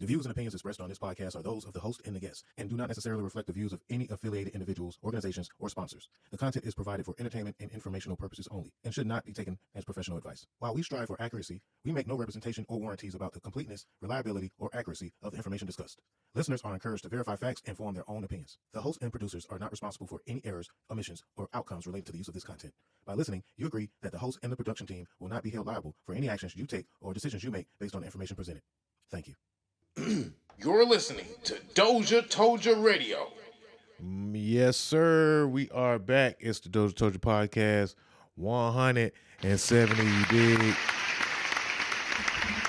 The views and opinions expressed on this podcast are those of the host and the guests, and do not necessarily reflect the views of any affiliated individuals, organizations, or sponsors. The content is provided for entertainment and informational purposes only, and should not be taken as professional advice. While we strive for accuracy, we make no representation or warranties about the completeness, reliability, or accuracy of the information discussed. Listeners are encouraged to verify facts and form their own opinions. The host and producers are not responsible for any errors, omissions, or outcomes related to the use of this content. By listening, you agree that the host and the production team will not be held liable for any actions you take or decisions you make based on the information presented. Thank you. You're listening to DozhaToldya Radio. Yes, sir. We are back. It's the DozhaToldya Podcast 170. You dig?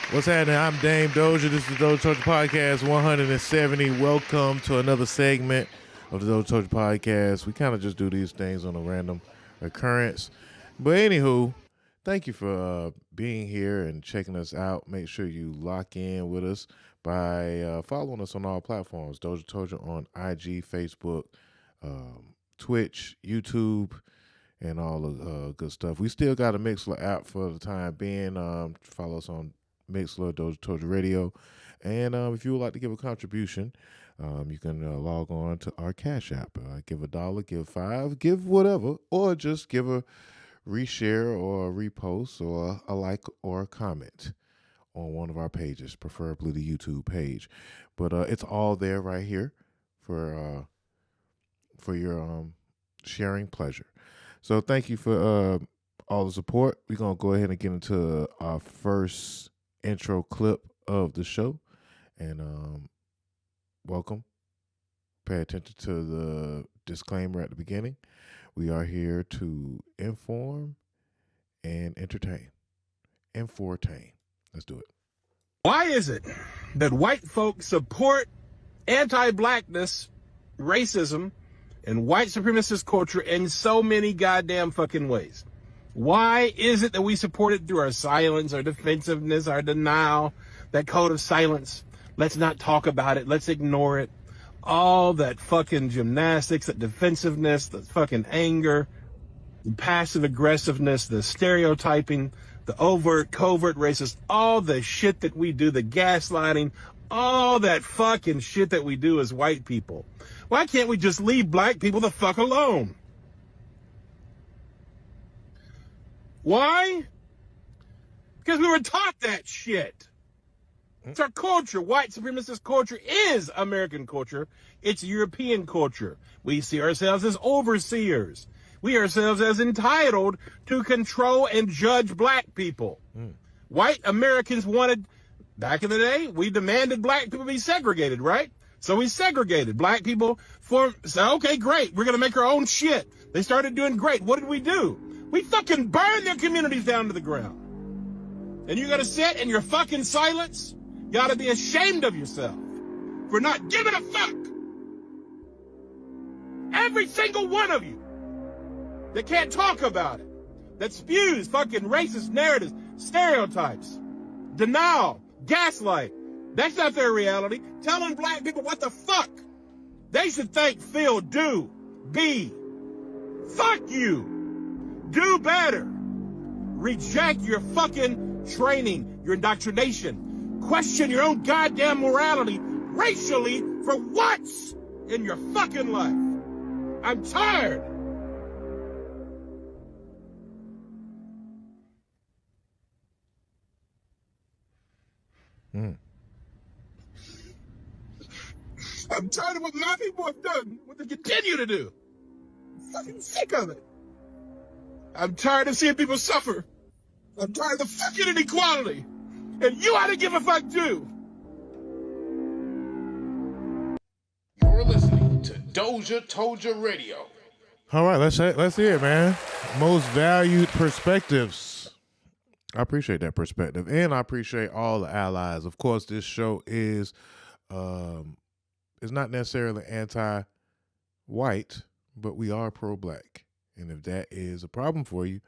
What's happening? I'm Dame Doja. This is the DozhaToldya Podcast 170. Welcome to another segment of the DozhaToldya Podcast. We kind of just do these things on a random occurrence. But anywho, thank you for being here and checking us out. Make sure you lock in with us by following us on all platforms. DozhaToldya on IG, Facebook, Twitch, YouTube, and all the good stuff. We still got a Mixler app for the time being. Follow us on Mixler, DozhaToldya Radio. And if you would like to give a contribution, you can log on to our Cash App. Give $1, give $5, give whatever, or just give a reshare or a repost or a like or a comment on one of our pages, preferably the YouTube page. But it's all there right here for your sharing pleasure. So thank you for all the support. We're going to go ahead and get into our first intro clip of the show. And welcome. Pay attention to the disclaimer at the beginning. We are here to inform and entertain. Enfortain. Let's do it. Why is it that white folks support anti-blackness, racism, and white supremacist culture in so many goddamn fucking ways? Why is it that we support it through our silence, our defensiveness, our denial, that code of silence? Let's not talk about it. Let's ignore it. All that fucking gymnastics, that defensiveness, the fucking anger, the passive aggressiveness, the stereotyping, the overt, covert racist, all the shit that we do, the gaslighting, all that fucking shit that we do as white people. Why can't we just leave black people the fuck alone? Why? Because we were taught that shit. It's our culture. White supremacist culture is American culture. It's European culture. We see ourselves as overseers. We ourselves as entitled to control and judge black people. White Americans wanted, back in the day, we demanded black people be segregated, right? So we segregated. Black people said, okay, great. We're going to make our own shit. They started doing great. What did we do? We fucking burned their communities down to the ground. And you got to sit in your fucking silence? You ought to be ashamed of yourself for not giving a fuck. Every single one of you that can't talk about it, that spews fucking racist narratives, stereotypes, denial, gaslight. That's not their reality. Telling black people what the fuck they should think, feel, do, be. Fuck you. Do better. Reject your fucking training, your indoctrination. Question your own goddamn morality racially for once in your fucking life. I'm tired. I'm tired of what my people have done, what they continue to do. I'm fucking sick of it. I'm tired of seeing people suffer. I'm tired of the fucking inequality. And you ought to give a fuck too. You're listening to DozhaToldya Radio. All right, let's hear it, man. Most valued perspectives. I appreciate that perspective, and I appreciate all the allies. Of course, this show is not necessarily anti-white, but we are pro-black. And if that is a problem for you,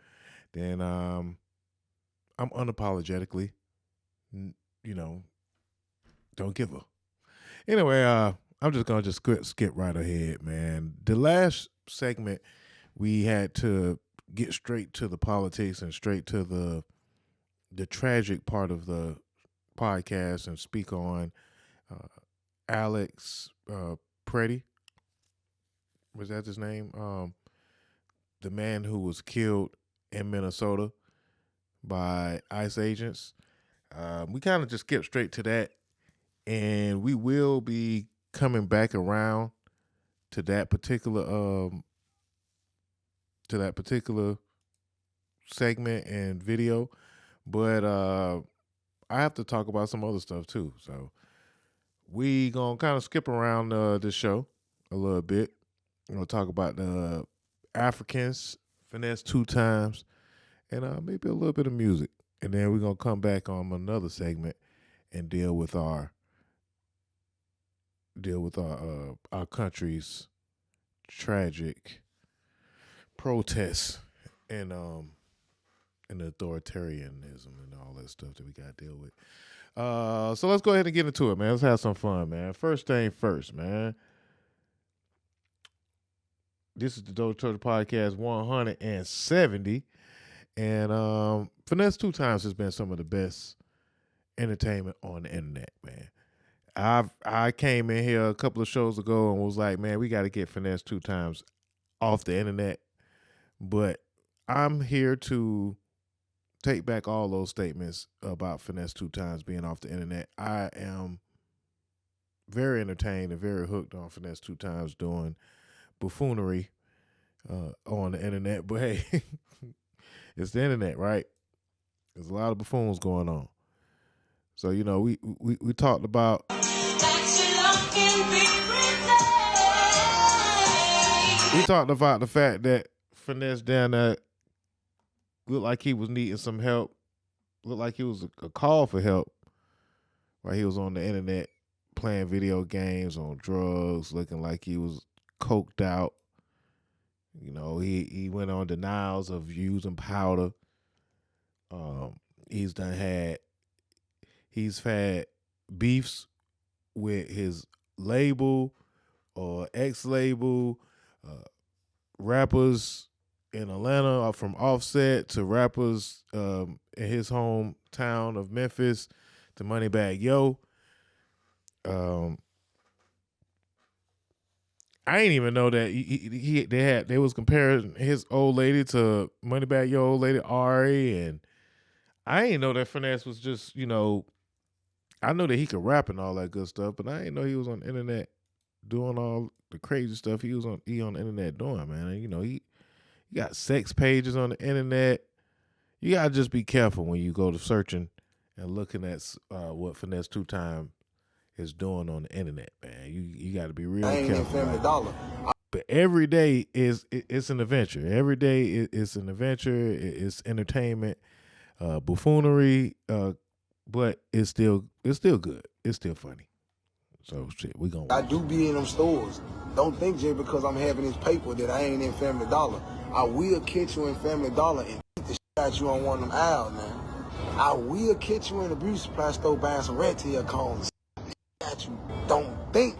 then I'm unapologetically, don't give a. Anyway, I'm just gonna skip right ahead, man. The last segment, we had to get straight to the politics and straight to the tragic part of the podcast and speak on Alex Preddy, was that his name? The man who was killed in Minnesota by ICE agents. We kind of just skipped straight to that, and we will be coming back around to that particular segment and video, but I have to talk about some other stuff too. So we gonna kind of skip around this show a little bit. We're gonna talk about the Africans, Finesse2Tymes, and maybe a little bit of music, and then we're gonna come back on another segment and deal with our country's tragic protests and authoritarianism and all that stuff that we got to deal with. So let's go ahead and get into it, man. Let's have some fun, man. First thing first, man. This is the DozhaToldya Podcast 170, and Finesse2Tymes has been some of the best entertainment on the internet, man. I came in here a couple of shows ago and was like, man, we got to get Finesse2Tymes off the internet, but I'm here to take back all those statements about Finesse2Tymes being off the internet. I am very entertained and very hooked on Finesse2Tymes doing buffoonery on the internet, but hey, it's the internet, right? There's a lot of buffoons going on. So, you know, we talked about the fact that Finesse down there looked like he was needing some help, looked like he was a call for help while he was on the internet playing video games, on drugs, looking like he was coked out. You know, he went on denials of using powder. He's had beefs with his label or ex-label, rappers in Atlanta, from Offset to rappers in his hometown of Memphis to Moneybagg Yo. I didn't even know that they was comparing his old lady to Moneybagg Yo old lady Ari, and I didn't know that Finesse was just, you know, I know that he could rap and all that good stuff, but I didn't know he was on the internet doing all the crazy stuff he on the internet doing, man. And, you know, he got sex pages on the internet. You gotta just be careful when you go to searching and looking at what Finesse2Tymes is doing on the internet, man. You got to be real careful. But every day it's an adventure. Every day it's an adventure. It's entertainment, buffoonery, but it's still good. It's still funny. So shit, we gonna. I do be in them stores. Don't think just because I'm having this paper that I ain't in Family Dollar. I will catch you in Family Dollar and beat the shit out you on one of them aisles, man. I will catch you in a beauty supply store buying some rat tail cones. You don't think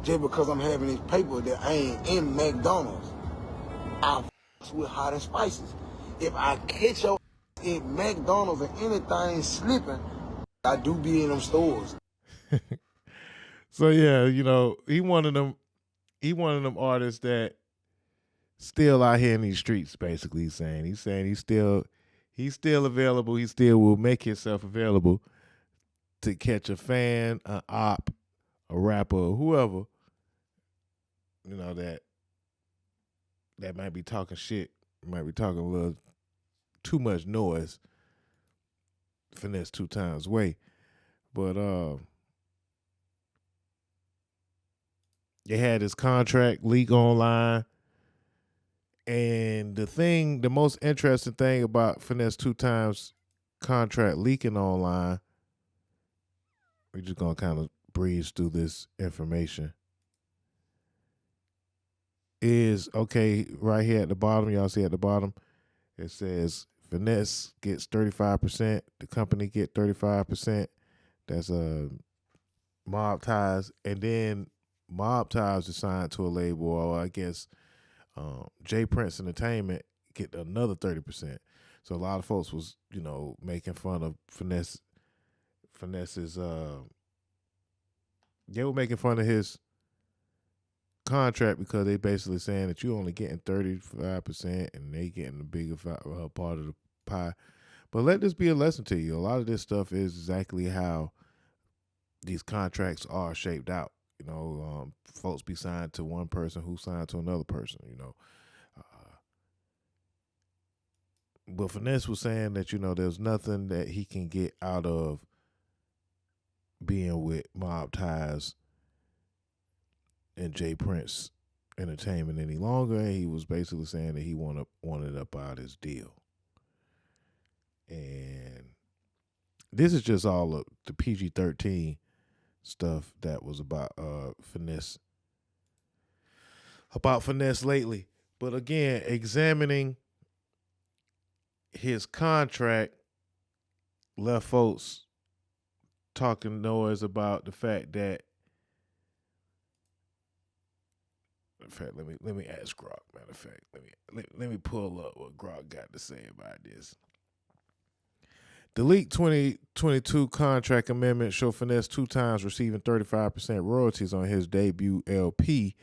just because I'm having this paper that I ain't in McDonald's. I f*** with hot and spices. If I catch your in McDonald's and anything slipping, I do be in them stores. So yeah, you know, he one of them artists that still out here in these streets, basically. He's saying he's still available. He still will make himself available to catch a fan, an op, a rapper, or whoever, you know, that might be talking shit, might be talking a little too much noise, Finesse2Tymes way. But they had his contract leak online, and the most interesting thing about Finesse2Tymes contract leaking online, we're just going to kind of breeze through this information, is, okay, right here at the bottom, y'all see at the bottom, it says Finesse gets 35%, the company get 35%, that's Mob Ties, and then Mob Ties is signed to a label, or I guess J Prince Entertainment get another 30%. So a lot of folks was, you know, making fun of Finesse's they were making fun of his contract because they basically saying that you only getting 35% and they getting a bigger part of the pie. But let this be a lesson to you. A lot of this stuff is exactly how these contracts are shaped out. You know, folks be signed to one person who signed to another person, you know. But Finesse was saying that, you know, there's nothing that he can get out of being with Mob Ties and Jay Prince Entertainment any longer. And he was basically saying that he wanted up out his deal. And this is just all of the PG-13 stuff that was about Finesse lately. But again, examining his contract left folks talking noise about the fact that, in fact, let me ask Grok. Matter of fact, let me pull up what Grok got to say about this. The leaked 2022 contract amendment show Finesse2Tymes receiving 35% royalties on his debut LP,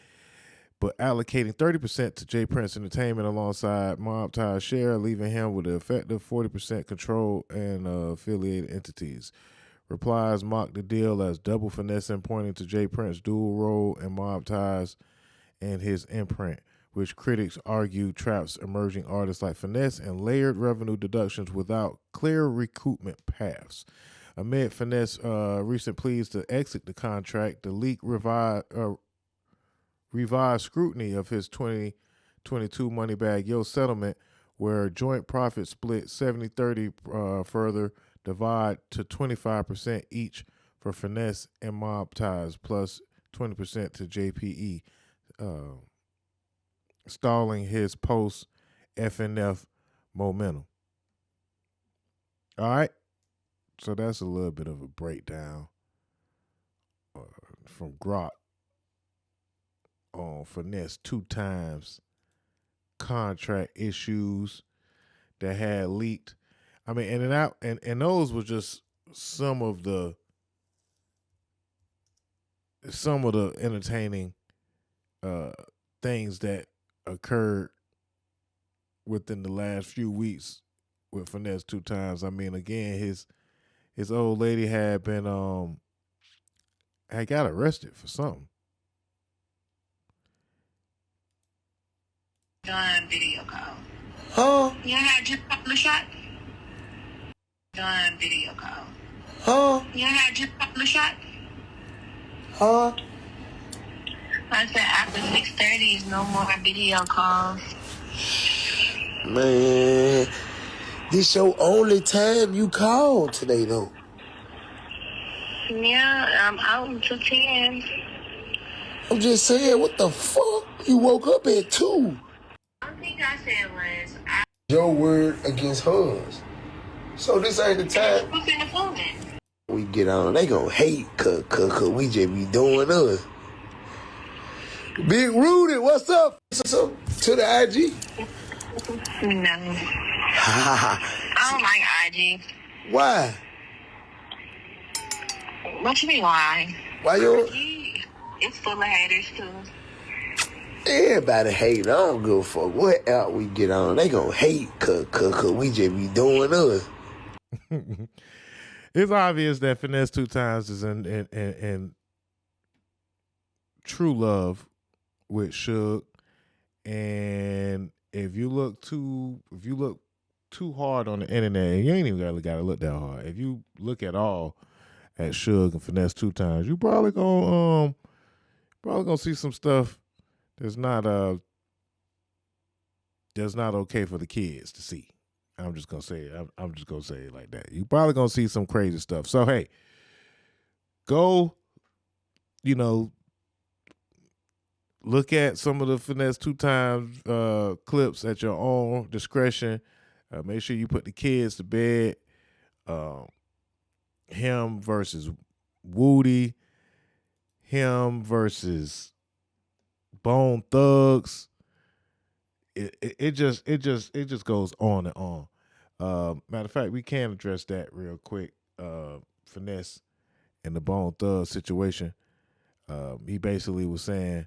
but allocating 30% to Jay Prince Entertainment alongside Mob Tie's share, leaving him with an effective 40% control and affiliated entities. Replies mocked the deal as double finessing, pointing to Jay Prince's dual role in Mob Ties and his imprint, which critics argue traps emerging artists like Finesse and layered revenue deductions without clear recoupment paths. Amid Finesse recent pleas to exit the contract, the leak revived scrutiny of his 2022 Moneybagg Yo settlement, where joint profit split 70-30 further divide to 25% each for Finesse and Mob Ties, plus 20% to JPE, stalling his post-FNF momentum. All right, so that's a little bit of a breakdown from Grok on Finesse2Tymes contract issues that had leaked. I mean, and those were just some of the entertaining things that occurred within the last few weeks with Finesse2Tymes. I mean, again, his old lady had been had got arrested for something. Done video call. Huh? You had just a couple of shots? Done video call. Huh? You had just a couple of shots? Huh? I said after 6:30 is no more video calls. Man, this your only time you called today, though. Yeah, I'm out until 10. I'm just saying, what the fuck? You woke up at 2. I think I said was Your word against hers. So this ain't the time who's in the phone? we get on. They gon' hate cause we just be doing us. Big Rudy, what's up? So, to the IG? No. I don't like IG. Why? What you mean why? Why you? It's full of haters too. Everybody hate. I don't give a fuck what out we get on. They gon' hate cause we just be doing us. It's obvious that Finesse2Tymes is in true love with Suge, and if you look too hard on the internet, and you ain't even really gotta look that hard. If you look at all at Suge and Finesse2Tymes, you probably gonna see some stuff that's not okay for the kids to see. I'm just gonna say it. I'm just gonna say it like that. You probably gonna see some crazy stuff. So hey, go, look at some of the Finesse2Tymes clips at your own discretion. Make sure you put the kids to bed. Him versus Woody. Him versus Bone Thugs. It just goes on and on. Matter of fact, we can address that real quick. Finesse and the Bone Thug situation. He basically was saying,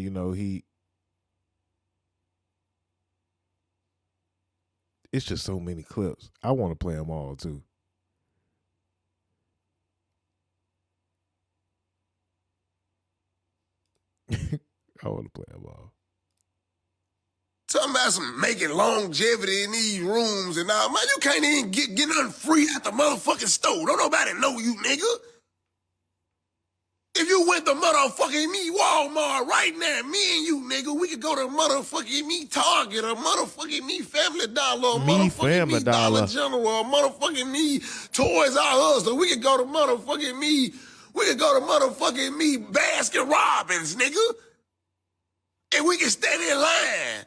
you know, it's just so many clips. I want to play them all too. I want to play them all. Talking about some making longevity in these rooms and all. Man, you can't even get nothing free at the motherfucking store. Don't nobody know you, nigga. If you went to motherfucking me Walmart right now, me and you, nigga, we could go to motherfucking me Target or motherfucking me Family Dollar or Me motherfucking Family me Dollar. Dollar General or motherfucking me Toys R Us, or we could go to motherfucking me, Baskin Robbins, nigga. And we can stand in line.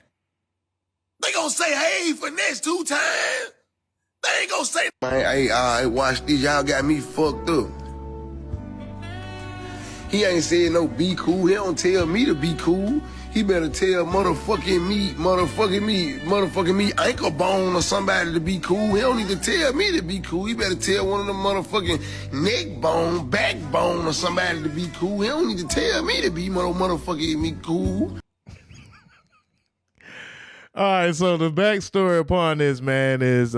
They gonna say, hey, Finesse2Tymes. They ain't gonna say, hey, watch this, y'all got me fucked up. He ain't said no be cool. He don't tell me to be cool. He better tell motherfucking me ankle bone or somebody to be cool. He don't need to tell me to be cool. He better tell one of them motherfucking neck bone, backbone or somebody to be cool. He don't need to tell me to be motherfucking me cool. All right, so the backstory upon this, man, is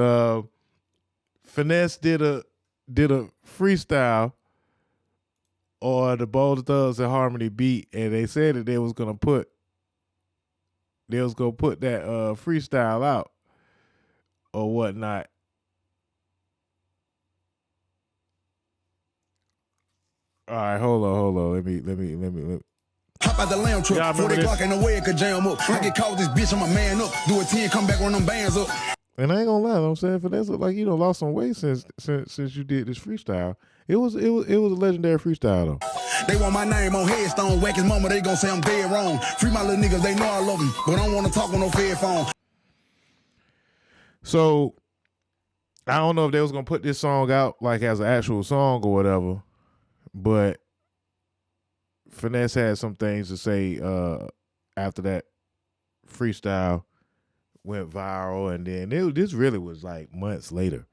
Finesse did a freestyle or the Bold Thugs and Harmony beat, and they said that they was gonna put that freestyle out or whatnot. All right, hold on. Let me. Hop out the lamb truck, 40 o'clock in the way it could jam up. I get caught this bitch, I'm a man up. Do a 10, come back, run them bands up. And I ain't gonna lie, I'm saying Finesse look like you done lost some weight since you did this freestyle. It was a legendary freestyle though. They want my name on headstone, whack his mama, they gon' say I'm dead wrong. Free my little niggas, they know I love them, but I don't wanna talk on no fed phone. So I don't know if they was gonna put this song out like as an actual song or whatever, but Finesse had some things to say after that freestyle went viral, and then this really was like months later.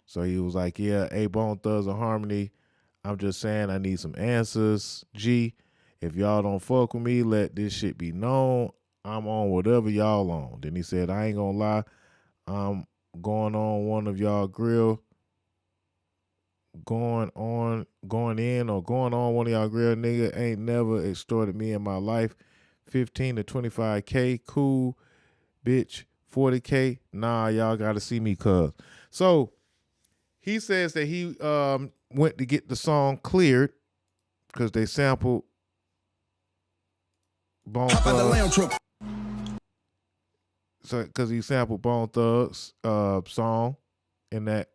So he was like, yeah, hey, Bone Thugs and Harmony, I'm just saying I need some answers. G, if y'all don't fuck with me, let this shit be known. I'm on whatever y'all on. Then he said, I ain't gonna lie, I'm going on one of y'all grill. Going on one of y'all grill, nigga ain't never extorted me in my life. 15 to 25K, cool, bitch. 40K, nah, y'all gotta see me, cuz. So he says that he went to get the song cleared because they sampled Bone Thugs. So because he sampled Bone Thugs song in that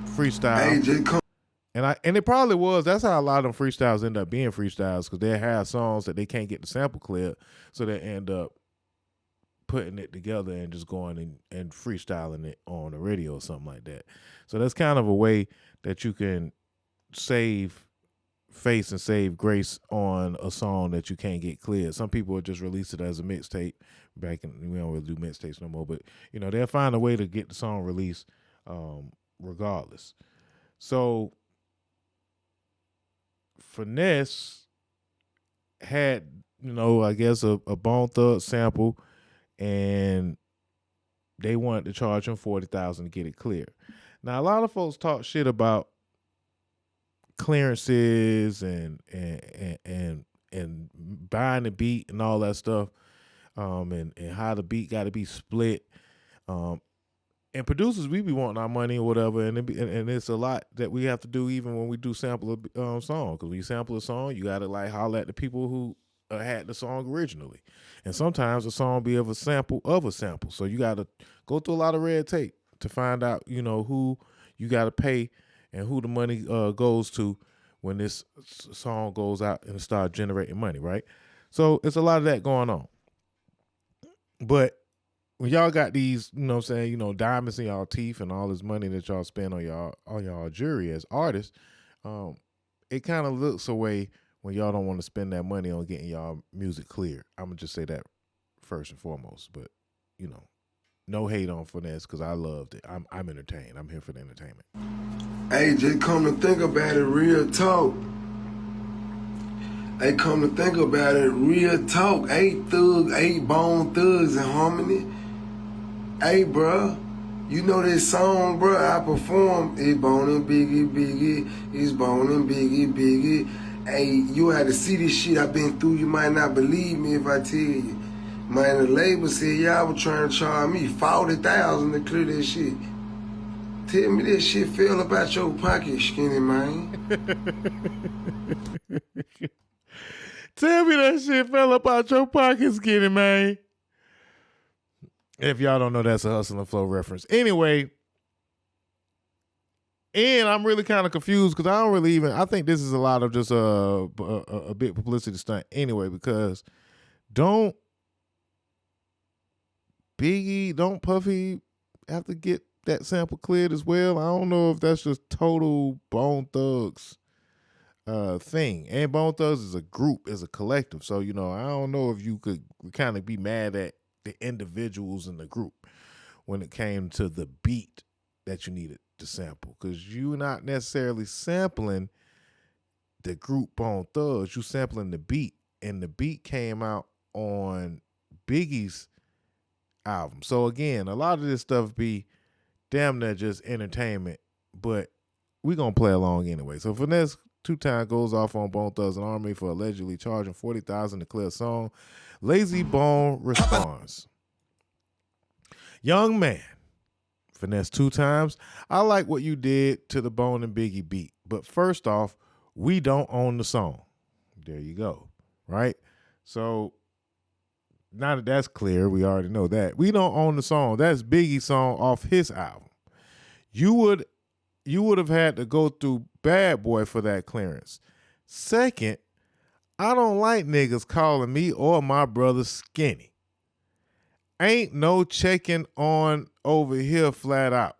freestyle. And it probably was. That's how a lot of them freestyles end up being freestyles, because they have songs that they can't get the sample cleared, so they end up putting it together and just going and freestyling it on the radio or something like that. So that's kind of a way that you can save face and save grace on a song that you can't get cleared. Some people will just release it as a mixtape. We don't really do mixtapes no more, but they'll find a way to get the song released regardless. So Finesse had, I guess a Bone Thug sample, and they wanted to charge him $40,000 to get it clear. Now a lot of folks talk shit about clearances and buying the beat and all that stuff, and how the beat got to be split. And producers, we be wanting our money or whatever, and it's a lot that we have to do even when we do sample a song. Because when you sample a song, you got to holler at the people who had the song originally. And sometimes a song be of a sample of a sample. So you got to go through a lot of red tape to find out, who you got to pay and who the money goes to when this song goes out and start generating money, right? So it's a lot of that going on. But when y'all got these, diamonds in y'all teeth and all this money that y'all spend on y'all jewelry as artists, it kind of looks away when y'all don't want to spend that money on getting y'all music cleared. I'm gonna just say that first and foremost, but no hate on Finesse because I loved it. I'm entertained. I'm here for the entertainment. Hey, just come to think about it, real talk. Hey, come to think about it, real talk. 8 bone thugs in harmony. Hey, bruh, you know this song, bruh? I performed it, bone and biggie, it's bone and biggie. Hey, you had to see this shit I've been through. You might not believe me if I tell you. Man, the label said y'all was trying to charge me $40,000 to clear this shit. Tell me this shit fell up out your pocket, skinny man. Tell me that shit fell up out your pocket, skinny man. If y'all don't know, that's a Hustle and Flow reference. Anyway, and I'm really kind of confused because I don't really even, I think this is a lot of just a big publicity stunt anyway, because don't Puffy have to get that sample cleared as well? I don't know if that's just total Bone Thugs thing. And Bone Thugs is a group, is a collective. So, you know, I don't know if you could kind of be mad at the individuals in the group when it came to the beat that you needed to sample, because you're not necessarily sampling the group Bone Thugs, you sampling the beat, and the beat came out on Biggie's album. So again, a lot of this stuff be damn near just entertainment, but we gonna play along anyway. So Finesse2Tymes goes off on Bone Thugs and Army for allegedly charging $40,000 to clear a song. Lazy Bone responds, "Young man, Finesse2Tymes, I like what you did to the Bone and Biggie beat, but first off, we don't own the song." There you go, right? So now that that's clear, we already know that. We don't own the song. That's Biggie's song off his album. You would have had to go through Bad Boy for that clearance. Second, I don't like niggas calling me or my brother skinny. Ain't no checking on over here flat out.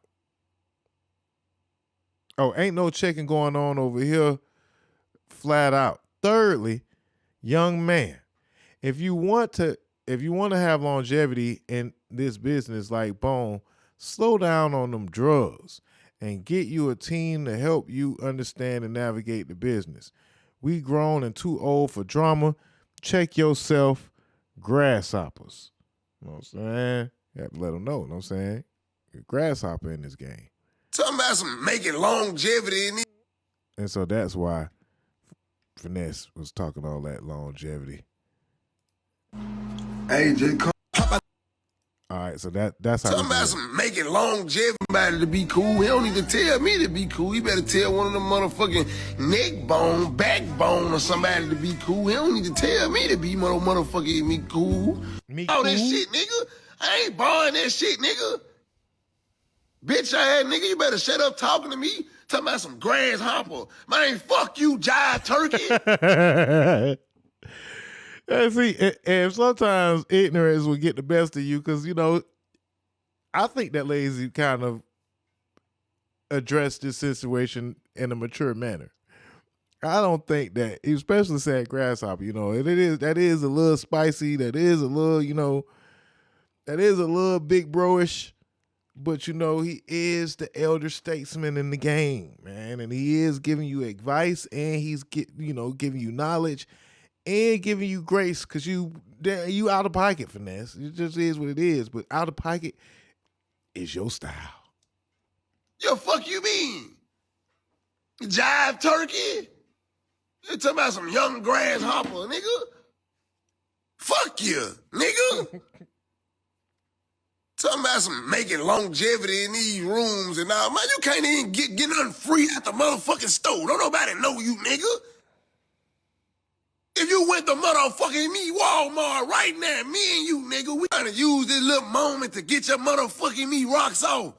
Oh, ain't no checking going on over here flat out. Thirdly, young man, if you want to have longevity in this business like Bone, slow down on them drugs and get you a team to help you understand and navigate the business. We grown and too old for drama. Check yourself, grasshoppers. You know what I'm saying? You have to let them know, you know what I'm saying? You're a grasshopper in this game. Talking about some making longevity in it. And so that's why Finesse was talking all that longevity. Hey, just come. All right, so that's how. Talking about some making longevity to be cool. He don't need to tell me to be cool. He better tell one of them motherfucking neck bone, backbone, or somebody to be cool. He don't need to tell me to be motherfucking me cool. All that shit, nigga. I ain't buying that shit, nigga. Bitch ass nigga, you better shut up talking to me. Talking about some grasshopper. Man, fuck you, jive turkey. And see, and sometimes ignorance will get the best of you because, you know, I think that Lazy kind of addressed this situation in a mature manner. I don't think that, especially saying grasshopper, you know, that is a little spicy, that is a little, you know, that is a little big bro-ish, but, you know, he is the elder statesman in the game, man, and he is giving you advice and he's, giving you knowledge and giving you grace because you out of pocket, Finesse. It just is what it is. But out of pocket is your style. Yo, fuck you mean? Jive turkey? You talking about some young grasshopper, nigga? Fuck you, nigga. Talking about some making longevity in these rooms and all. Man, you can't even get nothing free at the motherfucking store. Don't nobody know you, nigga. If you went to motherfucking me Walmart right now, me and you, nigga, we trying to use this little moment to get your motherfucking me rocks off.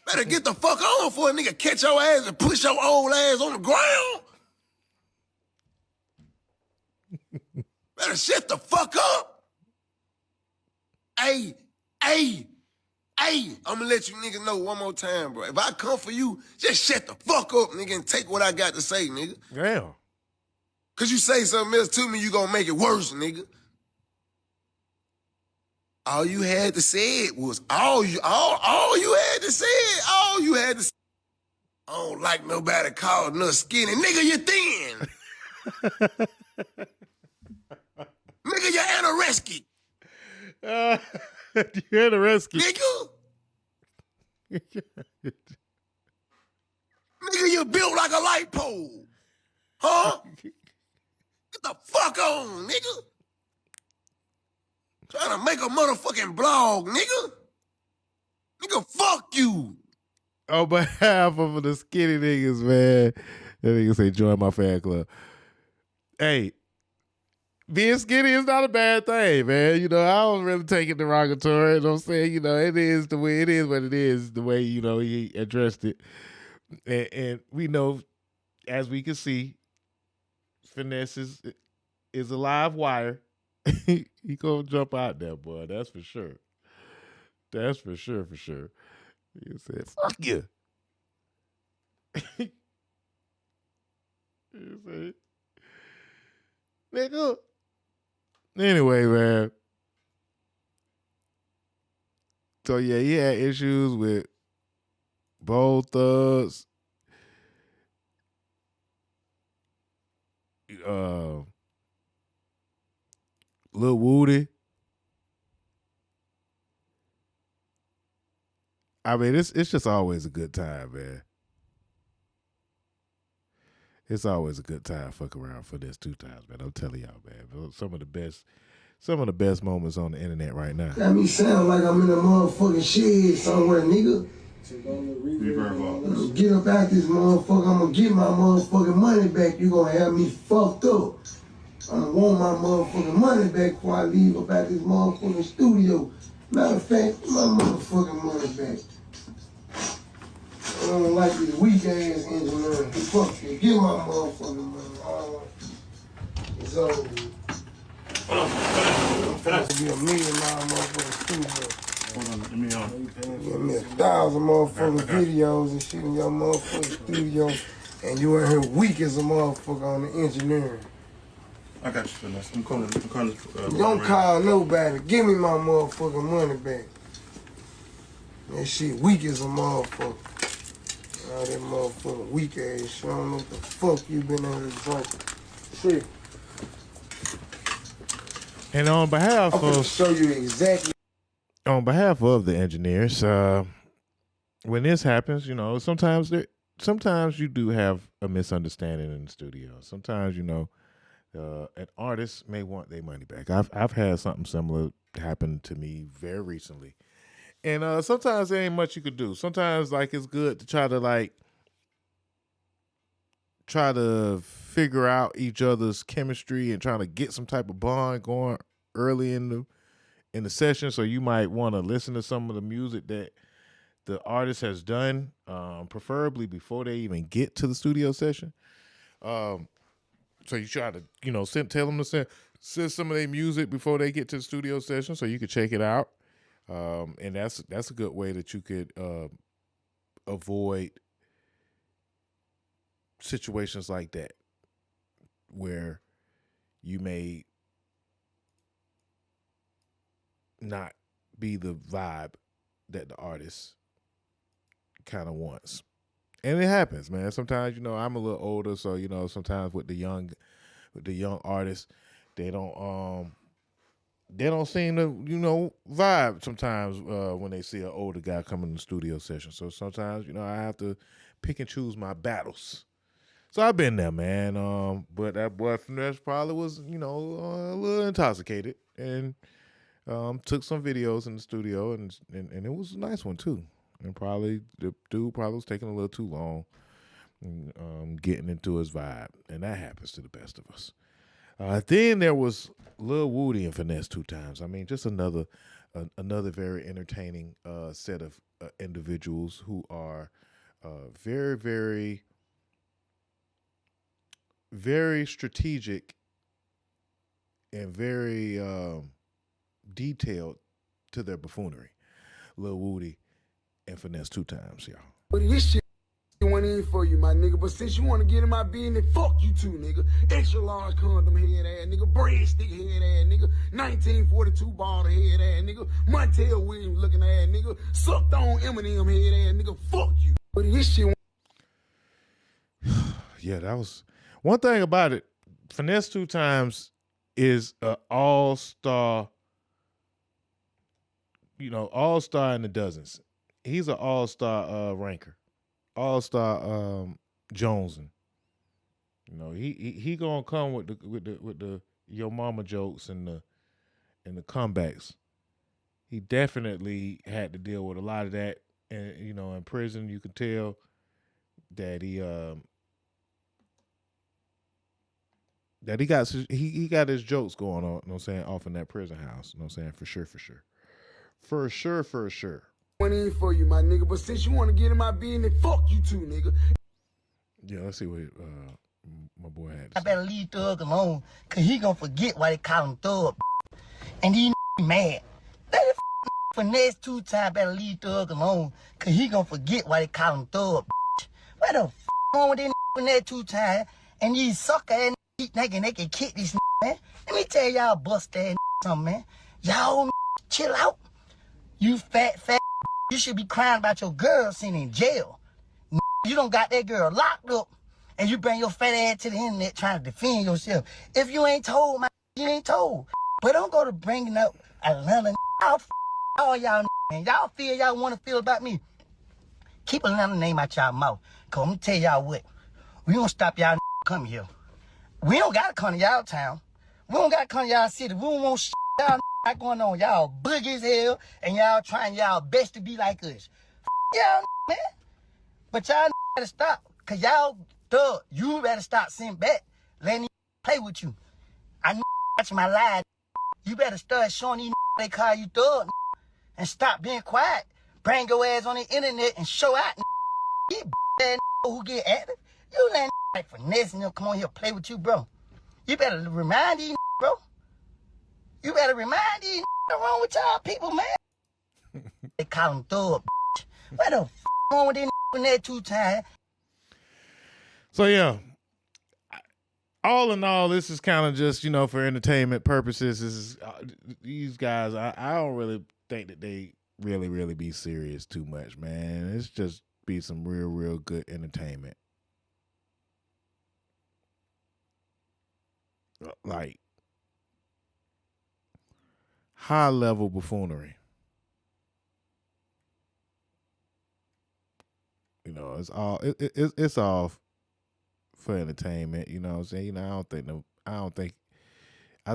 Better get the fuck on for a nigga catch your ass and push your old ass on the ground. Better shut the fuck up. Hey, I'm gonna let you niggas know one more time, bro. If I come for you, just shut the fuck up, nigga, and take what I got to say, nigga. Damn. Cause you say something else to me, you gonna make it worse, nigga. All you had to say it was all you had to say it. All you had to say. I don't like nobody calling us skinny. Nigga, you thin. Nigga, you're anorexic. You're anorexic. Nigga. Nigga, you built like a light pole. Huh? Get the fuck on, nigga. Trying to make a motherfucking blog, nigga. Nigga, fuck you. On behalf of the skinny niggas, man. That nigga say join my fan club. Hey, being skinny is not a bad thing, man. You know, I don't really take it derogatory. You know what I'm saying? You know, it is the way it is what it is, the way, you know, he addressed it. And we know, as we can see, Finesse is a live wire. He gonna jump out there, boy. That's for sure. That's for sure, for sure. He said, fuck you. He said, nigga. Anyway, man. So, yeah, he had issues with Bold Thugs. Lil Woody. I mean, it's just always a good time, man. It's always a good time fuck around for this 2Tymes, man. I'm telling y'all, man. Some of the best moments on the internet right now. Got me sound like I'm in a motherfucking shed somewhere, nigga. Get up out this motherfucker. I'm gonna get my motherfucking money back. You gonna have me fucked up. I'm gonna want my motherfucking money back before I leave up out this motherfucking studio. Matter of fact, get my motherfucking money back. I don't like this weak ass engineer. Fuck you. Get my motherfucking money. It's over. I'm supposed to be $1 million motherfucking studio. Hold on, let me on. Give me 1,000 motherfucking videos and shit in your motherfucking studio, and you in here weak as a motherfucker on the engineering. I got you, Finesse. I'm calling. Don't call nobody. Give me my motherfucking money back. That shit weak as a motherfucker. All that motherfucking weak ass shit. I don't know what the fuck you been in here drinking. Shit. And on behalf I'm gonna of show you exactly. On behalf of the engineers, when this happens, you know, sometimes you do have a misunderstanding in the studio. Sometimes, you know, an artist may want their money back. I've had something similar happen to me very recently, and sometimes there ain't much you could do. Sometimes, like, it's good to try to figure out each other's chemistry and trying to get some type of bond going early in the session. So you might want to listen to some of the music that the artist has done, preferably before they even get to the studio session. So you try to, you know, tell them to send some of their music before they get to the studio session so you can check it out. And that's a good way that you could avoid situations like that where you may not be the vibe that the artist kind of wants. And it happens, man. Sometimes, you know, I'm a little older, so, you know, sometimes with the young artists, they don't seem to, you know, vibe sometimes when they see an older guy coming in the studio session. So sometimes, you know, I have to pick and choose my battles. So I've been there, man. But that boy Finesse probably was, you know, a little intoxicated and took some videos in the studio, and it was a nice one too. And probably the dude was taking a little too long, getting into his vibe, and that happens to the best of us. Then there was Lil Woody and Finesse2Tymes. I mean, just another very entertaining set of individuals who are very, very, very strategic and very detailed to their buffoonery. Lil Woody and Finesse2Tymes, y'all. But this shit went Money ain't for you, my nigga. But since you want to get in my business, fuck you too, nigga. Extra large condom head ass nigga. Breadstick head ass nigga. 1942 bald head ass nigga. Montel Williams looking ass nigga. Sucked on Eminem head ass nigga. Fuck you. But this shit. Yeah, that was one thing about it. Finesse2Tymes is an all-star, all-star in the dozens. He's an all-star ranker, all-star jonesing. He gonna come with the your mama jokes and the comebacks. He definitely had to deal with a lot of that, and in prison you could tell that he got his jokes going on, you know what I'm saying, off in that prison house. You know what I'm saying? For sure. For sure. Money ain't for you, my nigga. But since you want to get in my business, fuck you too, nigga. Yeah, let's see what my boy had to I say. better leave Thug alone, cause he gonna forget why they call him Thug. And these mad. That Finesse2Tymes better leave Thug alone, cause he gonna forget why they call him Thug. What the wrong with this Finesse2Tymes and these sucker ass thinking they can kick this man? Let me tell y'all bust ass something, man. Y'all chill out. You fat. You should be crying about your girl sitting in jail. You don't got that girl locked up, and you bring your fat ass to the internet trying to defend yourself. If you ain't told, you ain't told. But don't go to bringing up Atlanta. All y'all, man. Y'all feel y'all want to feel about me. Keep Atlanta name out y'all mouth. Cause I'm gonna tell y'all what. We gonna stop y'all coming here. We don't gotta come to y'all town. We don't gotta come to y'all city. We don't want y'all not going on. Y'all boogie as hell, and y'all trying y'all best to be like us. Y'all, man. But y'all better stop. Cause y'all, you better stop sitting back, letting these play with you. I watching my live. You better start showing these they call you thug and stop being quiet. Bring your ass on the internet and show out. You ass who get active. You let like Finesse and them come on here play with you, bro. You better remind these bro. You better remind these what's wrong with y'all people, man. They call him thug. What the wrong with this Finesse2Tymes? So yeah, all in all, this is kind of just for entertainment purposes. This is these guys. I don't really think that they really be serious too much, man. It's just be some real good entertainment. Like high level buffoonery. It's all for entertainment. You know what I'm saying? I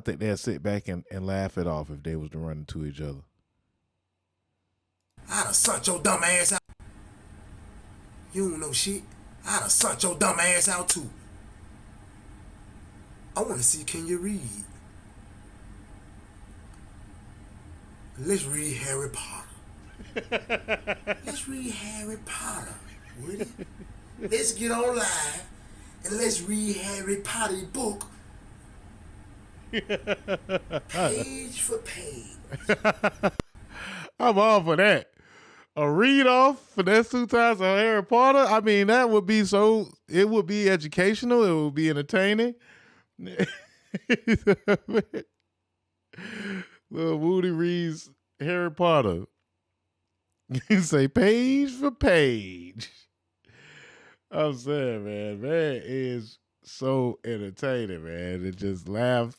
think they'll sit back and laugh it off if they was to run into each other. I'd have sucked your dumb ass out. You don't know shit. I'd have sucked your dumb ass out too. I want to see, can you read? Let's read Harry Potter. Let's read Harry Potter, would it? Let's get on live and let's read Harry Potter book page for page. I'm all for that. A read off Finesse2Tymes on Harry Potter. I mean, that would be it would be educational. It would be entertaining. Little Woody reads Harry Potter. You say page for page. I'm saying, man is so entertaining, man. It just laughs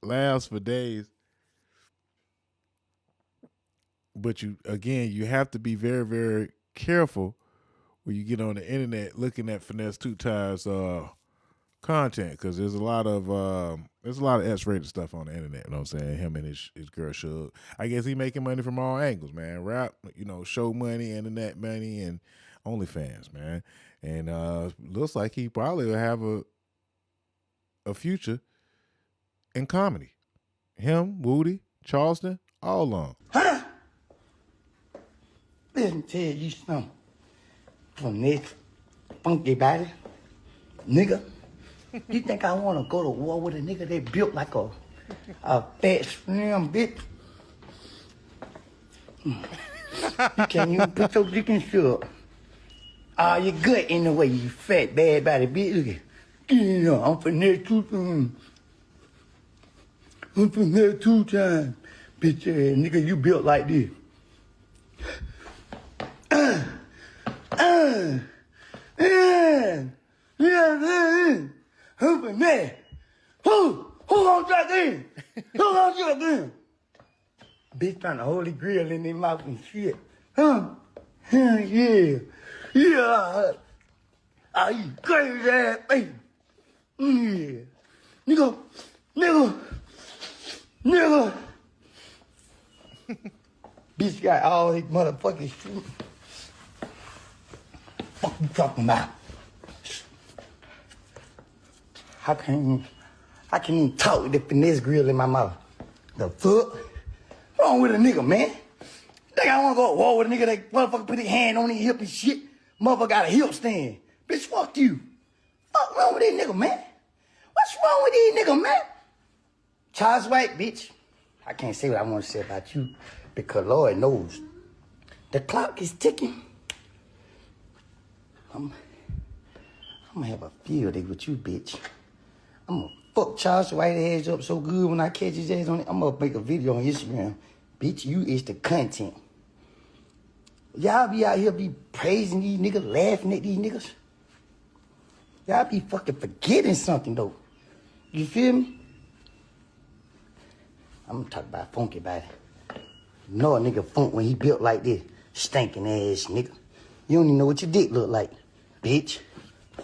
for days. But you have to be very, very careful when you get on the internet looking at Finesse2Tymes content, because there's a lot of X-rated stuff on the internet. You know what I'm saying? Him and his girl Shug. I guess he making money from all angles, man. Rap, show money, internet money, and OnlyFans, man. And looks like he probably will have a future in comedy. Him, Woody, Charleston, all along. Huh? Let me tell you something. From this funky body, nigga. You think I want to go to war with a nigga that built like a fat slim bitch? You can't even put your dick in shit. Ah, you good anyway, you fat, bad body bitch. Look at you know, I'm Finesse2Tymes. I'm Finesse2Tymes. Bitch ass nigga, you built like this. Who Finesse? Who gonna drop in? Who gonna drop in? Bitch trying to holy grill in their mouth and shit. Huh? Yeah. Yeah. Are you crazy ass baby? Yeah. Nigga. Bitch got all his motherfucking shit. Fuck you talking about? I can't even talk with the finesse grill in my mouth. The fuck? What's wrong with a nigga, man? Think I wanna go to war with a nigga that motherfucker put his hand on his hip and shit? Motherfucker got a hip stand. Bitch, fuck you. Fuck wrong with these nigga, man? What's wrong with these nigga, man? Charles White, bitch. I can't say what I want to say about you because Lord knows the clock is ticking. I'm gonna have a field day with you, bitch. I'm gonna fuck Charles White ass up so good when I catch his ass on it. I'm gonna make a video on Instagram. Bitch, you is the content. Y'all be out here be praising these niggas, laughing at these niggas. Y'all be fucking forgetting something, though. You feel me? I'm gonna talk about funky body. You know a nigga funk when he built like this. Stinking ass nigga. You don't even know what your dick look like, bitch.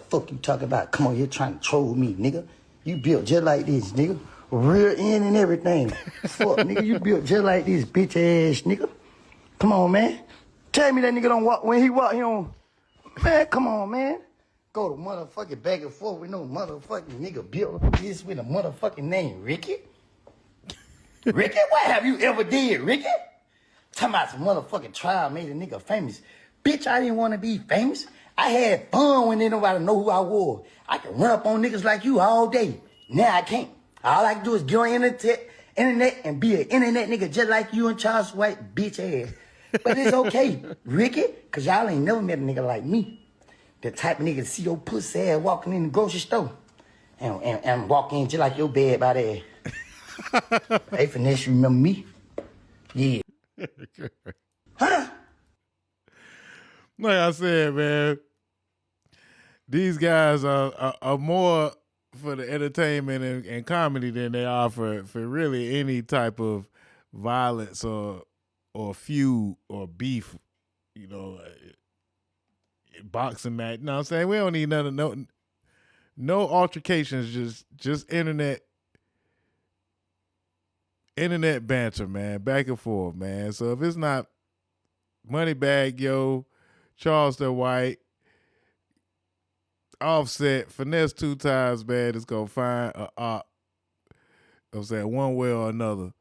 Fuck you talking about? Come on here trying to troll me, nigga. You built just like this, nigga. Rear end and everything. Fuck, nigga, you built just like this, bitch ass nigga. Come on, man. Tell me that nigga don't walk when he walk, he don't. Man, come on, man. Go to motherfucking back and forth with no motherfucking nigga built this with a motherfucking name, Ricky. Ricky, what have you ever did, Ricky? Talking about some motherfucking trial made a nigga famous. Bitch, I didn't want to be famous. I had fun when didn't nobody know who I was. I can run up on niggas like you all day. Now I can't. All I can do is get on internet and be an internet nigga just like you and Charles White, bitch ass. But it's okay, Ricky, because y'all ain't never met a nigga like me. The type of nigga to see your pussy ass walking in the grocery store and walk in just like your bad by there. Hey, Finesse, you remember me? Yeah. Huh? Like I said, man, these guys are more for the entertainment and comedy than they are for really any type of violence or feud or beef, you know, boxing match. You know what I'm saying? We don't need no altercations, just internet banter, man, back and forth, man. So if it's not Moneybag Yo, Charleston White, Offset, Finesse2Tymes, man, it's gonna find a op. I'm saying one way or another.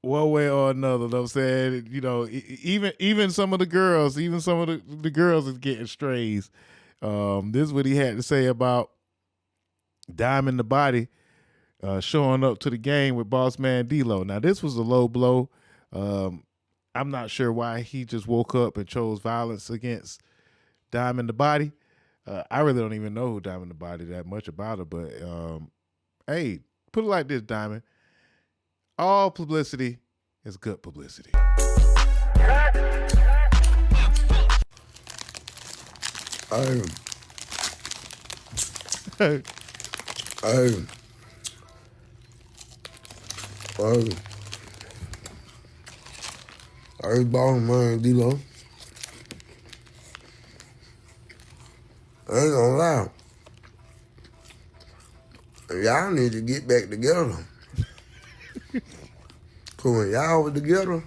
One way or another, you know what I'm saying? You know, even some of the girls, the girls is getting strays. This is what he had to say about Diamond the Body showing up to the game with Boss Man D-Lo. Now, this was a low blow. I'm not sure why he just woke up and chose violence against Diamond the Body. I really don't even know who Diamond the Body that much about her, but hey, put it like this, Diamond. All publicity is good publicity. Hey, Boss Man D-Lo. I ain't gonna lie. Y'all need to get back together. Cause when y'all was together,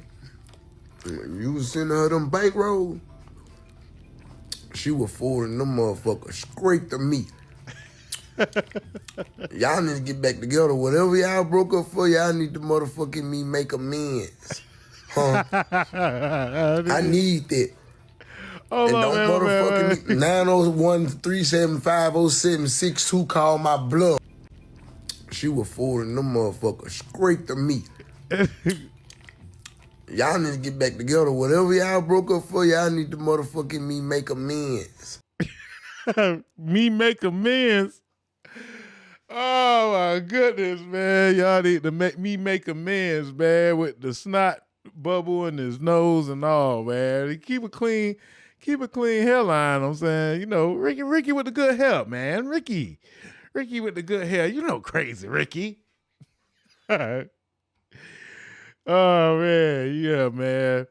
when you was sending her them bankrolls, she was forwarding them motherfuckers straight to me. Y'all need to get back together. Whatever y'all broke up for, y'all need to motherfucking me make amends. Huh? I need that. Oh, and my don't motherfucking me 901-375-0762 call my bluff. She was forwarding them motherfuckers straight to me. Y'all need to get back together. Whatever y'all broke up for, y'all need to motherfucking me make amends. Me make amends? Oh, my goodness, man. Y'all need to make me make amends, man, with the snot bubble in his nose and all, man. Keep a clean hairline, I'm saying. You know, Ricky with the good hair, man. Ricky with the good hair. You know, crazy Ricky. Oh, man. Yeah, man.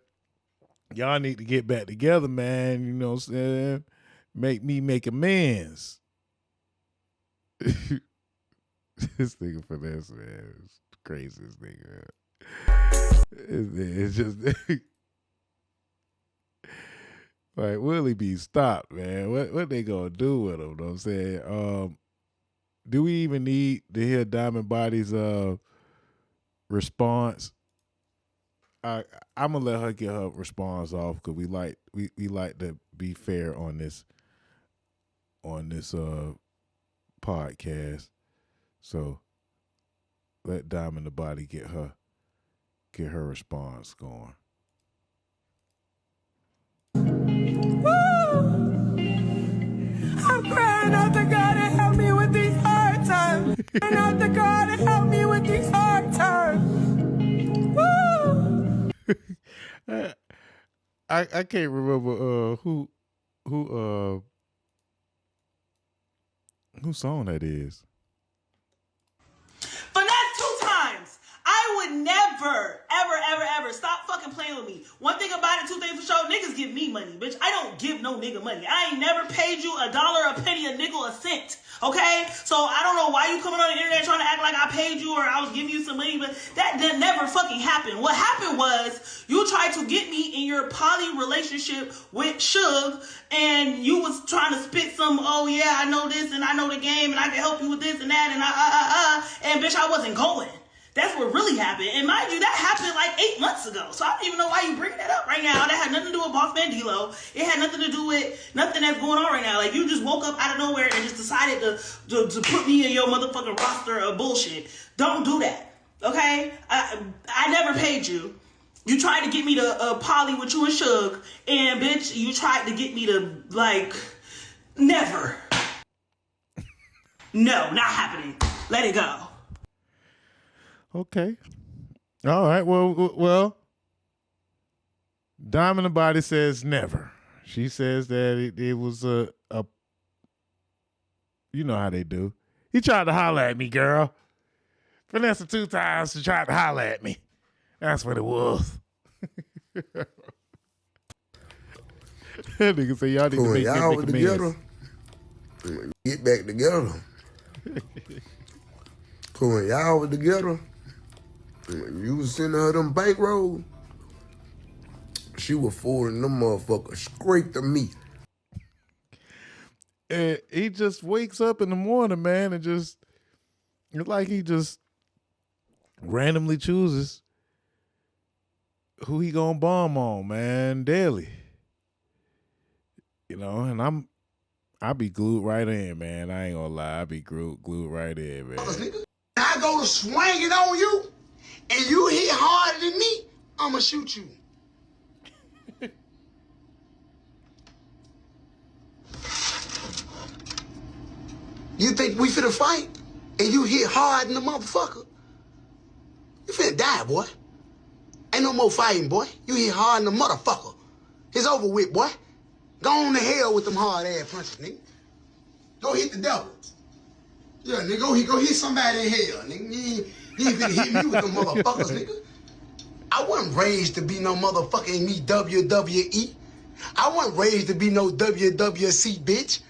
Y'all need to get back together, man. You know what I'm saying? Make me make amends. This nigga Finesse, man, is the craziest nigga. It's just like Willie be stopped, man. What they gonna do with him? Know what I'm saying? Do we even need to hear Diamond Body's response? I'm gonna let her get her response off because we like to be fair on this podcast. So let Diamond the Body get her response going. Woo! I'm crying out to God to help me with these hard times. Crying out to God to help me with these hard times. Woo! I can't remember who song that is. Finesse2Tymes. I would never, ever stop fucking playing with me. One thing about it, two things for sure, niggas give me money, bitch. I don't give no nigga money. I ain't never paid you $1, a penny, a nickel, a cent. Okay? So I don't know why you coming on the internet trying to act like I paid you or I was giving you some money, but that never fucking happened. What happened was you tried to get me in your poly relationship with Suge, and you was trying to spit some, oh yeah, I know this and I know the game and I can help you with this and that and bitch, I wasn't going. That's what really happened. And mind you, that happened like 8 months ago. So I don't even know why you bringing that up right now. That had nothing to do with Boss Man D-Lo. It had nothing to do with nothing that's going on right now. Like, you just woke up out of nowhere and just decided to put me in your motherfucking roster of bullshit. Don't do that. Okay? I never paid you. You tried to get me to poly with you and Suge. And, bitch, you tried to get me to, like, never. No, not happening. Let it go. Okay. All right. Well. Diamond the Body says never. She says that it was a you know how they do. He tried to holler at me, girl. Finesse2Tymes, she tried to holler at me. That's what it was. That nigga say y'all need to make together. Get back together. So when y'all was together, you was sending her them bankroll, she was forwarding them motherfuckers straight to me. And he just wakes up in the morning, man, and it's like he just randomly chooses who he gonna bomb on, man, daily. You know, and I be glued right in, man. I ain't gonna lie, I be glued right in, man. I go to swinging on you, and you hit harder than me, I'ma shoot you. You think we finna fight, and you hit hard in the motherfucker? You finna die, boy. Ain't no more fighting, boy. You hit hard in the motherfucker. It's over with, boy. Go on to hell with them hard ass punches, nigga. Go hit the devil. Yeah, nigga, go hit somebody in hell, nigga. You ain't finna hit me with them motherfuckers, nigga. I wasn't raised to be no motherfucking me WWE. I wasn't raised to be no WWC, bitch.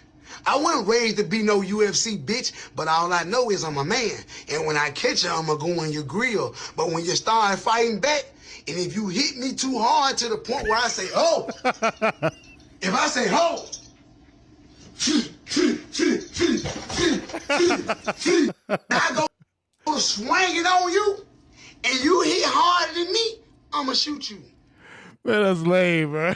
I wasn't raised to be no UFC, bitch, but all I know is I'm a man. And when I catch you, I'm going to go in your grill. But when you start fighting back, and if you hit me too hard to the point where I say, oh, if I say, ho, I go swinging on you, and you hit harder than me, I'm going to shoot you. Man, that's lame, bro.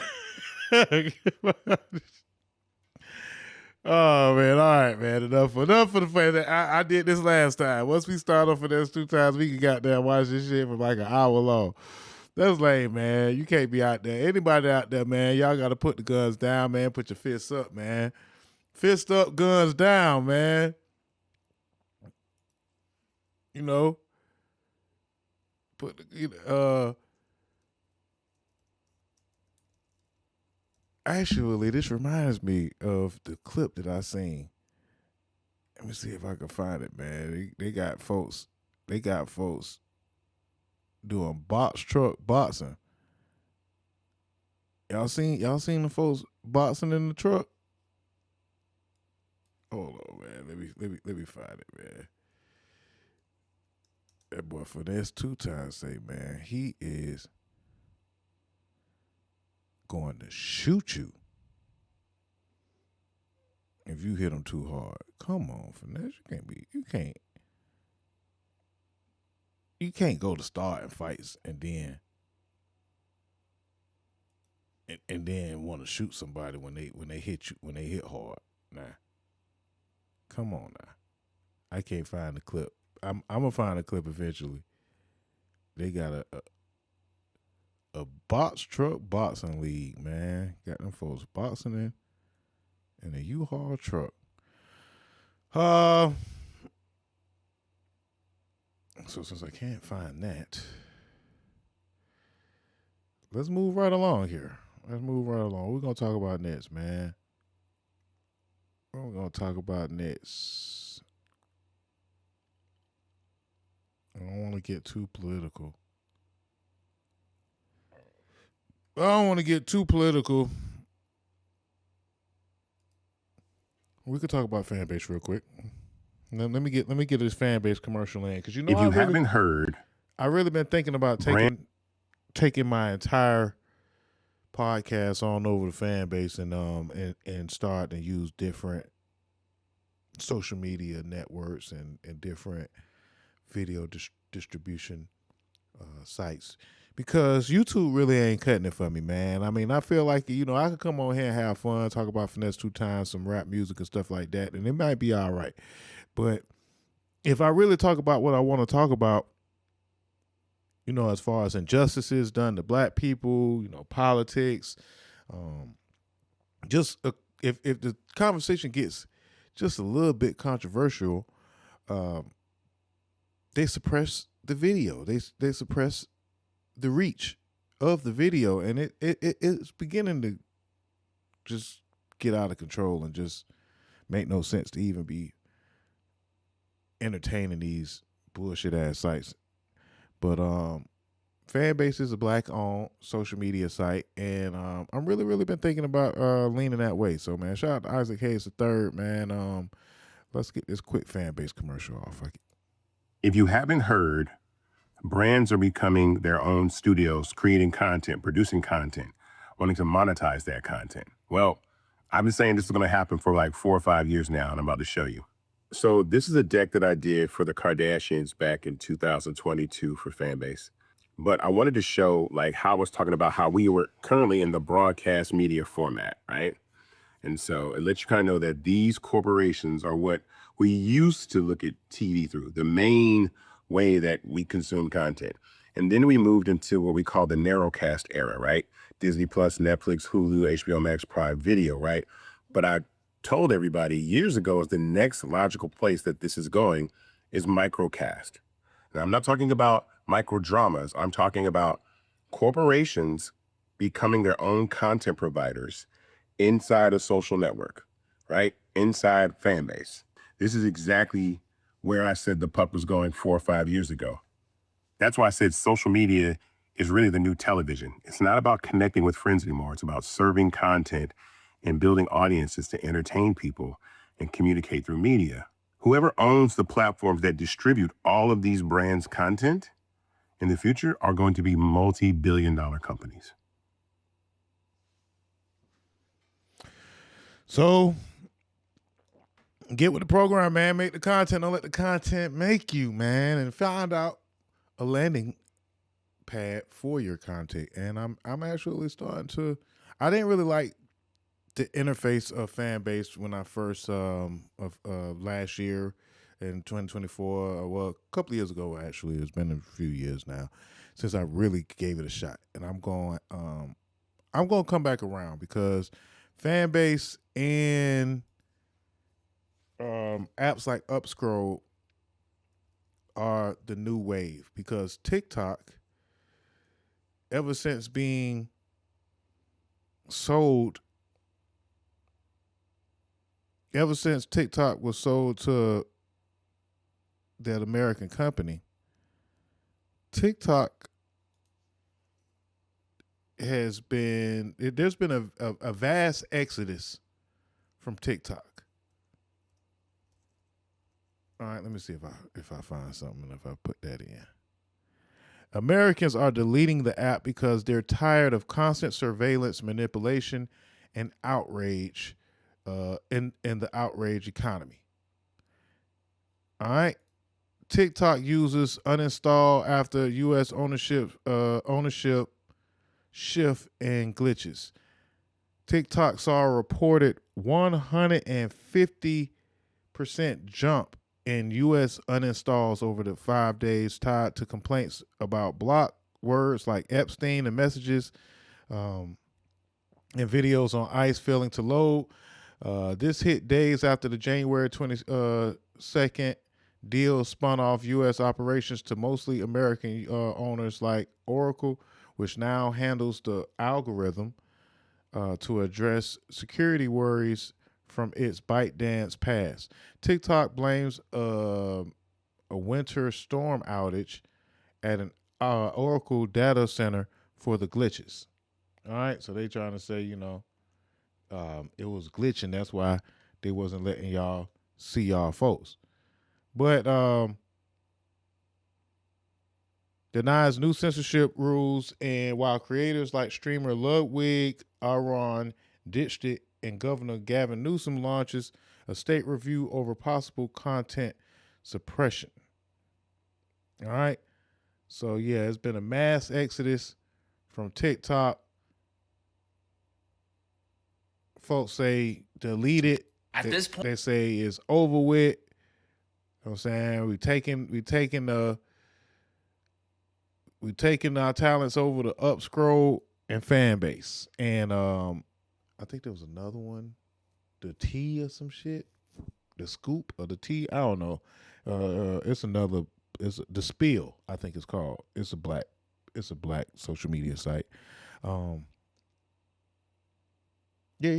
Oh, man. All right, man. Enough for the fact that I did this last time. Once we start off Finesse2Tymes, we can goddamn watch this shit for like an hour long. That's lame, man. You can't be out there. Anybody out there, man, y'all got to put the guns down, man. Put your fists up, man. Fist up, guns down, man. You know, actually, this reminds me of the clip that I seen. Let me see if I can find it, man. They got folks doing box truck boxing. Y'all seen the folks boxing in the truck? Hold on, man. Let me find it, man. That boy Finesse2Tymes say, man, he is going to shoot you if you hit him too hard. Come on, Finesse. You can't go to starting fights and then want to shoot somebody when they hit you, when they hit hard. Nah. Come on now. I can't find the clip. I'm gonna find a clip eventually. They got a box truck boxing league, man. Got them folks boxing in a U-Haul truck. So since I can't find that, let's move right along here. We're gonna talk about next, man. What we're gonna talk about next? I don't want to get too political. We could talk about fan base real quick. Let me get this fan base commercial in, because if you haven't heard, I really been thinking about taking my entire podcast on over the fan base and start to use different social media networks and different video distribution sites, because YouTube really ain't cutting it for me, man. I mean, I feel like, I could come on here and have fun, talk about Finesse2Tymes, some rap music and stuff like that, and it might be all right. But if I really talk about what I want to talk about, as far as injustices done to black people, politics, if the conversation gets just a little bit controversial, they suppress the video. They suppress the reach of the video, and it's beginning to just get out of control and just make no sense to even be entertaining these bullshit ass sites. But Fanbase is a black-owned social media site, and I'm really been thinking about leaning that way. So, man, shout out to Isaac Hayes III, man. Let's get this quick Fanbase commercial off. If you haven't heard, brands are becoming their own studios, creating content, producing content, wanting to monetize that content. Well, I've been saying this is going to happen for like 4 or 5 years now, and I'm about to show you. So this is a deck that I did for the Kardashians back in 2022 for Fanbase. But I wanted to show how I was talking about how we were currently in the broadcast media format, right? And so it lets you kind of know that these corporations are what we used to look at TV through, the main way that we consume content. And then we moved into what we call the narrowcast era, right? Disney Plus, Netflix, Hulu, HBO Max, Prime Video, right? But I told everybody years ago is the next logical place that this is going is microcast. Now, I'm not talking about micro dramas. I'm talking about corporations becoming their own content providers inside a social network, right? Inside Fanbase. This is exactly where I said the puck was going 4 or 5 years ago. That's why I said social media is really the new television. It's not about connecting with friends anymore. It's about serving content and building audiences to entertain people and communicate through media. Whoever owns the platforms that distribute all of these brands' content in the future are going to be multi-billion-dollar companies. So get with the program, man. Make the content. Don't let the content make you, man. And find out a landing pad for your content. And I'm actually starting to. I didn't really like the interface of Fanbase when I first last year in 2024. Well, a couple of years ago actually. It's been a few years now since I really gave it a shot, and I'm going to come back around because fan base and apps like Upscrolled are the new wave, because TikTok, ever since being sold, ever since TikTok was sold to that American company, TikTok has been, there's been a vast exodus from TikTok. All right, let me see if I find something, if I put that in. Americans are deleting the app because they're tired of constant surveillance, manipulation, and outrage in the outrage economy. All right. TikTok users uninstall after U.S. ownership shift and glitches. TikTok saw a reported 150% jump in U.S. uninstalls over the 5 days, tied to complaints about blocked words like Epstein and messages and videos on ICE failing to load. This hit days after the January 22nd deal spun off U.S. operations to mostly American owners like Oracle, which now handles the algorithm to address security worries from its ByteDance past. TikTok blames a winter storm outage at an Oracle data center for the glitches. All right, so they trying to say, it was glitching. That's why they wasn't letting y'all see y'all folks. But denies new censorship rules, and while creators like streamer Ludwig Aron ditched it, and Governor Gavin Newsom launches a state review over possible content suppression. All right. So, yeah, it's been a mass exodus from TikTok. Folks say delete it. At this point, they say it's over with. You know what I'm saying? We taking our talents over to Upscrolled and fan base. And I think there was another one, the T or some shit, the Scoop or the T. I don't know. It's the Spill, I think it's called. It's a black social media site. Yeah.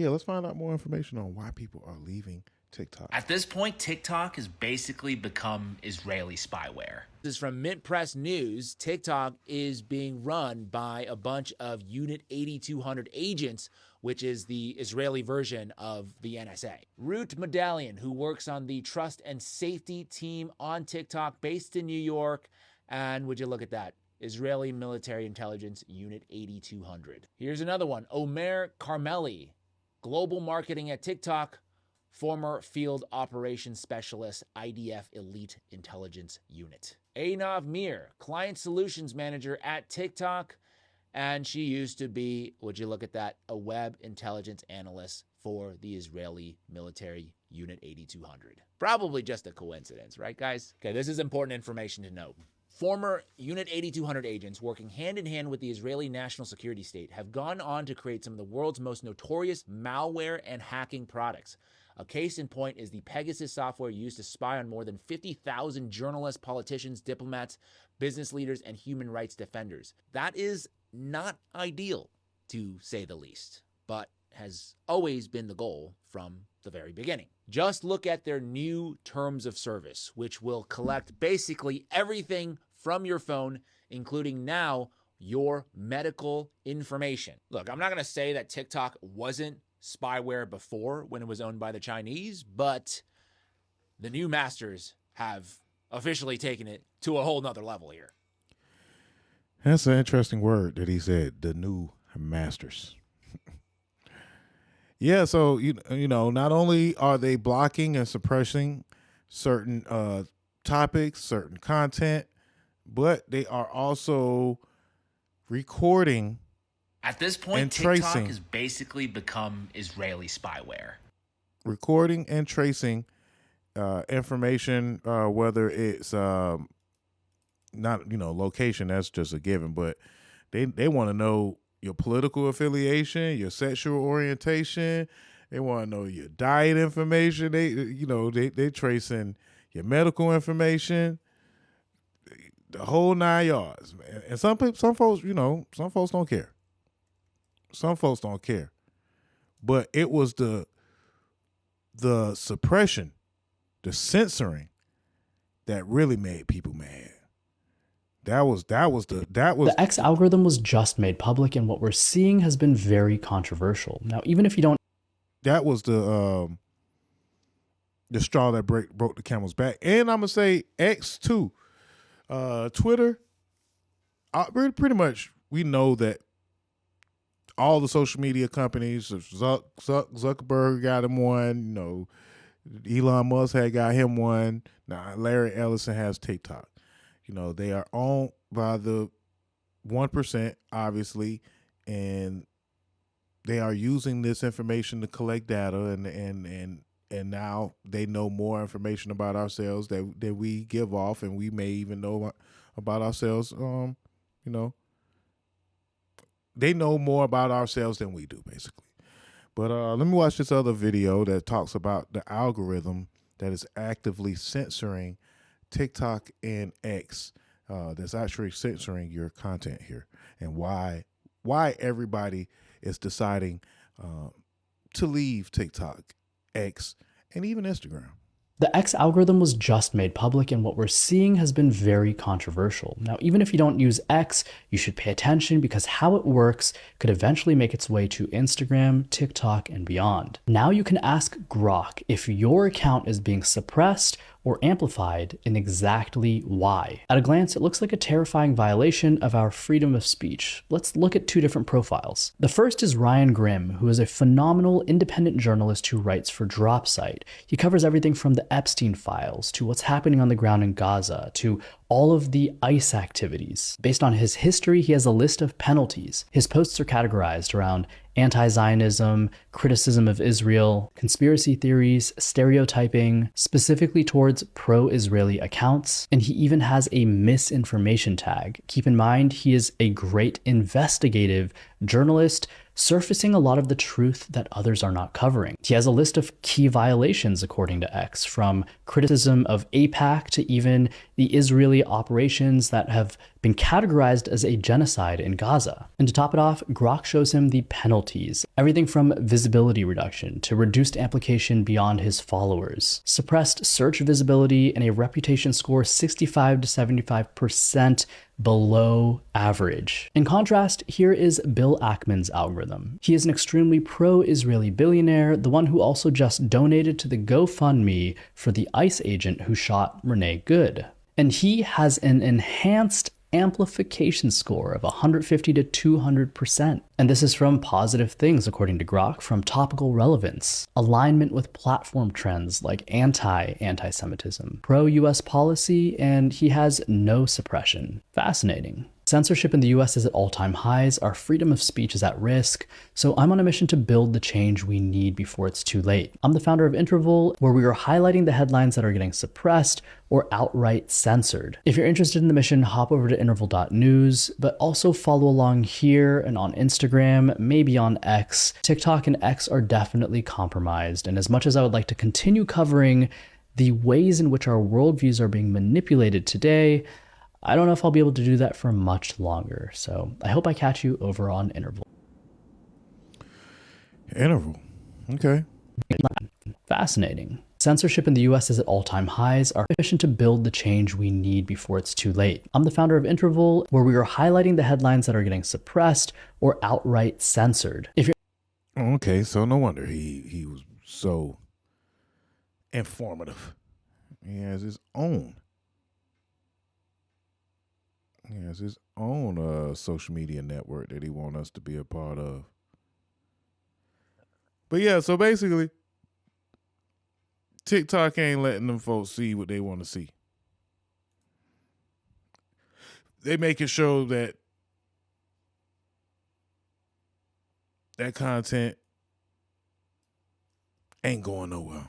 Let's find out more information on why people are leaving TikTok. At this point, TikTok has basically become Israeli spyware. This is from Mint Press News. TikTok is being run by a bunch of Unit 8200 agents, which is the Israeli version of the NSA. Ruth Medallion, who works on the trust and safety team on TikTok, based in New York. And would you look at that? Israeli Military Intelligence Unit 8200. Here's another one. Omer Carmeli, global marketing at TikTok, former field operations specialist, IDF Elite Intelligence Unit. Einav Mir, client solutions manager at TikTok, and she used to be, would you look at that, a web intelligence analyst for the Israeli military Unit 8200. Probably just a coincidence, right, guys? Okay, this is important information to note. Former Unit 8200 agents working hand-in-hand with the Israeli National Security State have gone on to create some of the world's most notorious malware and hacking products. A case in point is the Pegasus software used to spy on more than 50,000 journalists, politicians, diplomats, business leaders, and human rights defenders. That is not ideal, to say the least, but has always been the goal from the very beginning. Just look at their new terms of service, which will collect basically everything from your phone, including now your medical information. Look, I'm not going to say that TikTok wasn't spyware before when it was owned by the Chinese, but the new masters have officially taken it to a whole nother level here. That's an interesting word that he said, the new masters. Yeah, so you know, not only are they blocking and suppressing certain topics, certain content, but they are also recording. At this point, TikTok has basically become Israeli spyware. Recording and tracing information, whether it's not, location, that's just a given, but they want to know your political affiliation, your sexual orientation. They want to know your diet information. They tracing your medical information, the whole 9 yards, man. And some folks, some folks don't care. Some folks don't care. But it was the suppression, the censoring that really made people mad. The X algorithm was just made public, and what we're seeing has been very controversial. Now, even if you don't, that was the straw that broke the camel's back. And I'm gonna say X too, Twitter. Pretty much, we know that all the social media companies, Zuckerberg got him one. Elon Musk had got him one. Now Larry Ellison has TikTok. They are owned by the 1%, obviously, and they are using this information to collect data, and now they know more information about ourselves that we give off, and we may even know about ourselves. They know more about ourselves than we do, basically. But let me watch this other video that talks about the algorithm that is actively censoring TikTok and X, that's actually censoring your content here, and why everybody is deciding to leave TikTok, X, and even Instagram. the X algorithm was just made public, and what we're seeing has been very controversial. Now, even if you don't use X, you should pay attention because how it works could eventually make its way to Instagram, TikTok, and beyond. Now you can ask Grok if your account is being suppressed or amplified, and exactly why. At a glance, it looks like a terrifying violation of our freedom of speech. Let's look at two different profiles. The first is Ryan Grimm, who is a phenomenal independent journalist who writes for DropSite. He covers everything from the Epstein files to what's happening on the ground in Gaza to all of the ICE activities. Based on his history, he has a list of penalties. His posts are categorized around anti-Zionism, criticism of Israel, conspiracy theories, stereotyping, specifically towards pro-Israeli accounts, and he even has a misinformation tag. Keep in mind, he is a great investigative journalist, surfacing a lot of the truth that others are not covering. He has a list of key violations according to X, from criticism of AIPAC to even the Israeli operations that have been categorized as a genocide in Gaza. And to top it off, Grok shows him the penalties, everything from visibility reduction to reduced amplification beyond his followers, suppressed search visibility, and a reputation score 65 to 75% below average. In contrast, here is Bill Ackman's algorithm. He is an extremely pro-Israeli billionaire, the one who also just donated to the GoFundMe for the ICE agent who shot Renee Good. And he has an enhanced amplification score of 150 to 200%. And this is from positive things, according to Grok, from topical relevance, alignment with platform trends like anti-Semitism, pro-US policy, and he has no suppression. Fascinating. Censorship in the US is at all-time highs, our freedom of speech is at risk, so I'm on a mission to build the change we need before it's too late. I'm the founder of Interval, where we are highlighting the headlines that are getting suppressed or outright censored. If you're interested in the mission, hop over to interval.news, but also follow along here and on Instagram, maybe on X. TikTok and X are definitely compromised, and as much as I would like to continue covering the ways in which our worldviews are being manipulated today, I don't know if I'll be able to do that for much longer, so I hope I catch you over on Interval. Interval. Okay. Fascinating. Censorship in the US is at all-time highs, our mission to build the change we need before it's too late. I'm the founder of Interval, where we are highlighting the headlines that are getting suppressed or outright censored. If you're Okay, so no wonder he was so informative. He has his own. He has his own social media network that he wants us to be a part of. But yeah, so basically, TikTok ain't letting them folks see what they want to see. They make it show that that content ain't going nowhere.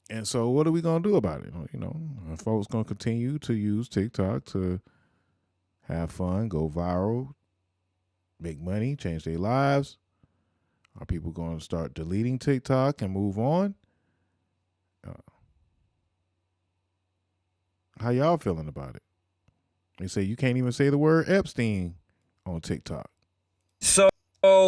And so what are we going to do about it? You know, are folks going to continue to use TikTok to have fun, go viral, make money, change their lives? Are people going to start deleting TikTok and move on? How y'all feeling about it? They say you can't even say the word Epstein on TikTok. So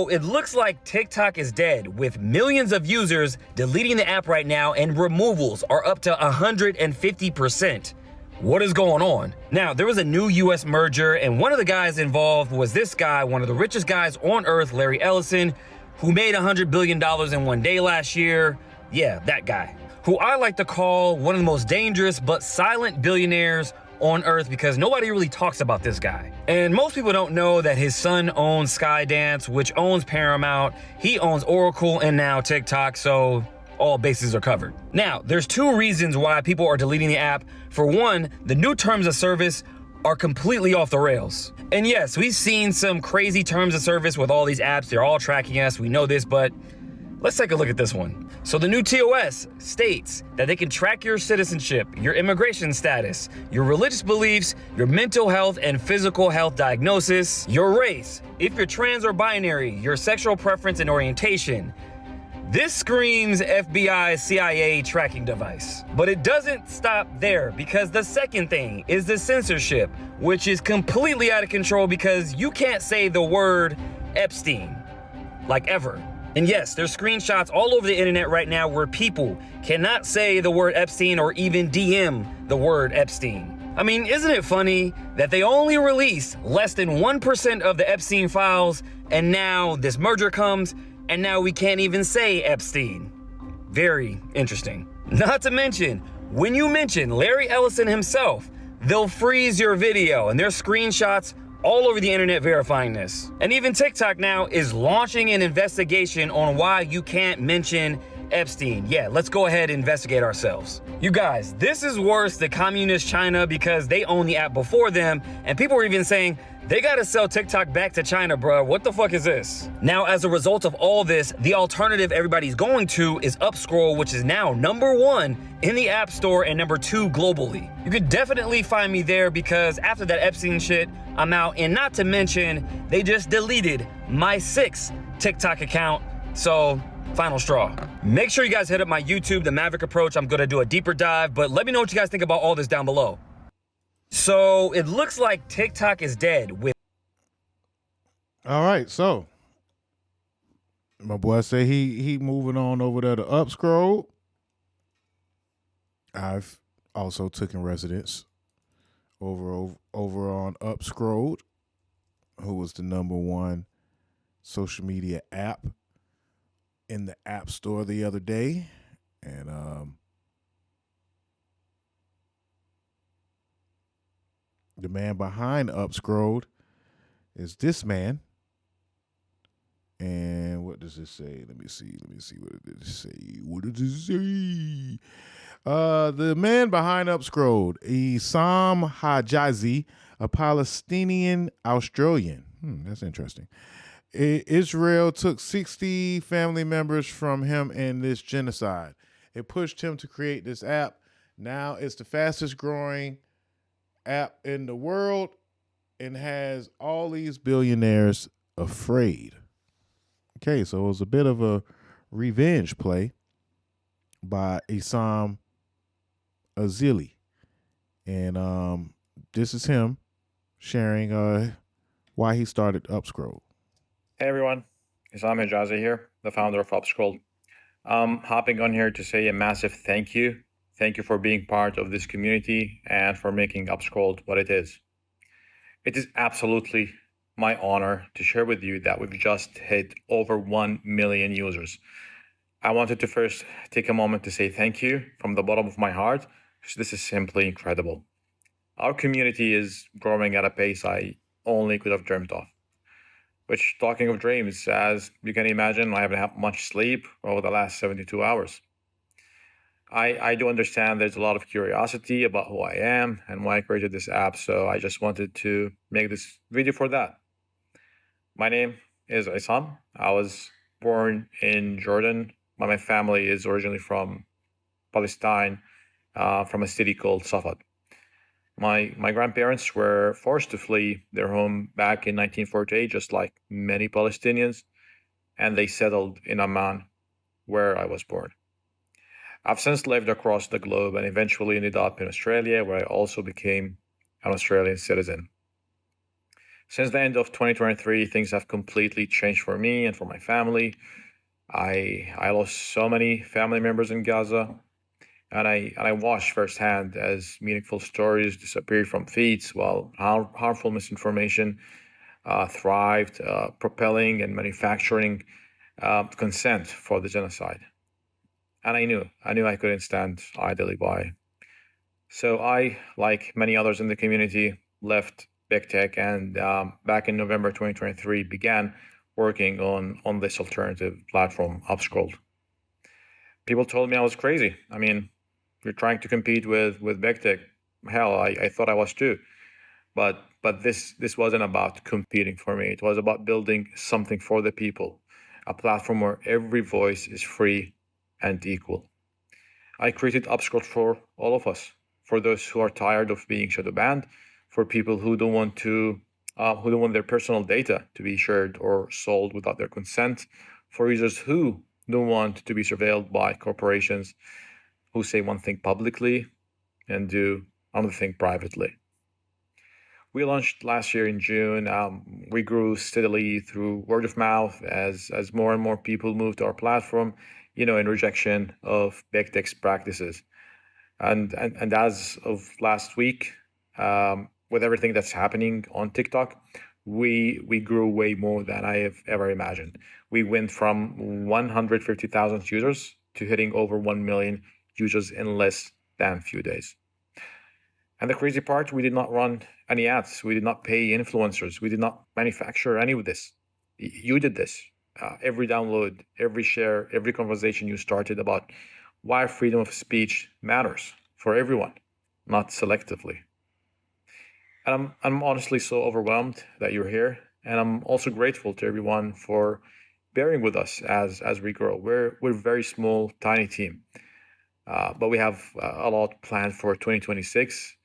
it looks like TikTok is dead, with millions of users deleting the app right now, and removals are up to 150%. What is going on? Now, there was a new US merger, and one of the guys involved was this guy, one of the richest guys on earth, Larry Ellison, who made $100 billion in one day last year. Yeah, that guy, who I like to call one of the most dangerous but silent billionaires on earth, because nobody really talks about this guy. And most people don't know that his son owns Skydance, which owns Paramount. He owns Oracle and now TikTok, so all bases are covered. Now, there's two reasons why people are deleting the app. For one, the new terms of service are completely off the rails. And yes, we've seen some crazy terms of service with all these apps. They're all tracking us, we know this, but let's take a look at this one. So the new TOS states that they can track your citizenship, your immigration status, your religious beliefs, your mental health and physical health diagnosis, your race, if you're trans or binary, your sexual preference and orientation. This screams FBI CIA tracking device. But it doesn't stop there, because the second thing is the censorship, which is completely out of control because you can't say the word Epstein, like ever. And yes, there's screenshots all over the internet right now where people cannot say the word Epstein or even DM the word Epstein. I mean, isn't it funny that they only released less than 1% of the Epstein files, and now this merger comes, and now we can't even say Epstein? Very interesting. Not to mention, when you mention Larry Ellison himself, they'll freeze your video, and there's screenshots all over the internet verifying this. And even TikTok now is launching an investigation on why you can't mention Epstein. Yeah, let's go ahead and investigate ourselves. You guys, this is worse than communist China, because they own the app before them, and people are even saying they gotta sell TikTok back to China, bro. What the fuck is this? Now, as a result of all this, the alternative everybody's going to is Upscrolled, which is now #1 in the App Store and #2 globally. You could definitely find me there, because after that Epstein shit, I'm out. And not to mention, they just deleted my 6th TikTok account. So, final straw. Make sure you guys hit up my YouTube, The Maverick Approach. I'm gonna do a deeper dive, but let me know what you guys think about all this down below. So it looks like TikTok is dead with. All right, so my boy say he moving on over there to Upscrolled. I've also taken residence over on Upscrolled, who was the #1 social media app in the App Store the other day, and the man behind Upscrolled is this man. And what does it say? Let me see what did it say. What did it say? The man behind Upscrolled, Issam Hajazi, a Palestinian Australian. That's interesting. Israel took 60 family members from him in this genocide. It pushed him to create this app. Now it's the fastest growing app in the world and has all these billionaires afraid. Okay, so it was a bit of a revenge play by Issam Azili. And this is him sharing why he started Upscrolled. Hey everyone, Issam Hajazi here, the founder of Upscrolled. I'm hopping on here to say a massive thank you. Thank you for being part of this community and for making Upscrolled what it is. It is absolutely my honor to share with you that we've just hit over 1 million users. I wanted to first take a moment to say thank you from the bottom of my heart, because this is simply incredible. Our community is growing at a pace I only could have dreamt of. Which, talking of dreams, as you can imagine, I haven't had much sleep over the last 72 hours. I do understand there's a lot of curiosity about who I am and why I created this app, so I just wanted to make this video for that. My name is Issam. I was born in Jordan, but my family is originally from Palestine, from a city called Safad. My grandparents were forced to flee their home back in 1948, just like many Palestinians, and they settled in Amman, where I was born. I've since lived across the globe and eventually ended up in Australia, where I also became an Australian citizen. Since the end of 2023, things have completely changed for me and for my family. I lost so many family members in Gaza, and I watched firsthand as meaningful stories disappeared from feeds, while harmful misinformation thrived, propelling and manufacturing consent for the genocide. And I knew I couldn't stand idly by. So I, like many others in the community, left big tech and back in November 2023 began working on this alternative platform, Upscrolled. People told me I was crazy. I mean, you're trying to compete with big tech. Hell, I thought I was too. But this wasn't about competing for me. It was about building something for the people, a platform where every voice is free and equal. I created Upscrolled for all of us, for those who are tired of being shadow banned, for people who don't want their personal data to be shared or sold without their consent, for users who don't want to be surveilled by corporations who say one thing publicly and do another thing privately. We launched last year in June. We grew steadily through word of mouth as more and more people moved to our platform, in rejection of big tech's practices. And as of last week, with everything that's happening on TikTok, we grew way more than I have ever imagined. We went from 150,000 users to hitting over 1 million users in less than a few days. And the crazy part, we did not run any ads. We did not pay influencers. We did not manufacture any of this. You did this. Every download, every share, every conversation you started about why freedom of speech matters for everyone, not selectively. And I'm honestly so overwhelmed that you're here. And I'm also grateful to everyone for bearing with us as we grow. We're a very small, tiny team. But we have a lot planned for 2026.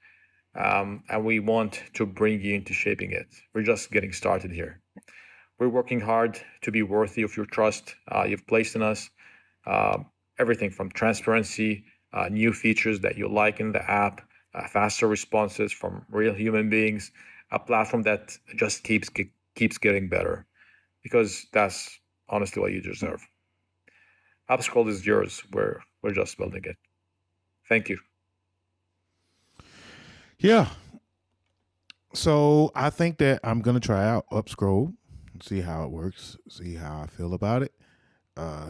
And we want to bring you into shaping it. We're just getting started here. We're working hard to be worthy of your trust you've placed in us. Everything from transparency, new features that you like in the app, faster responses from real human beings, a platform that just keeps getting better, because that's honestly what you deserve. Upscrolled is yours. We're just building it. Thank you. Yeah. So I think that I'm gonna try out Upscrolled, see how it works, see how I feel about it.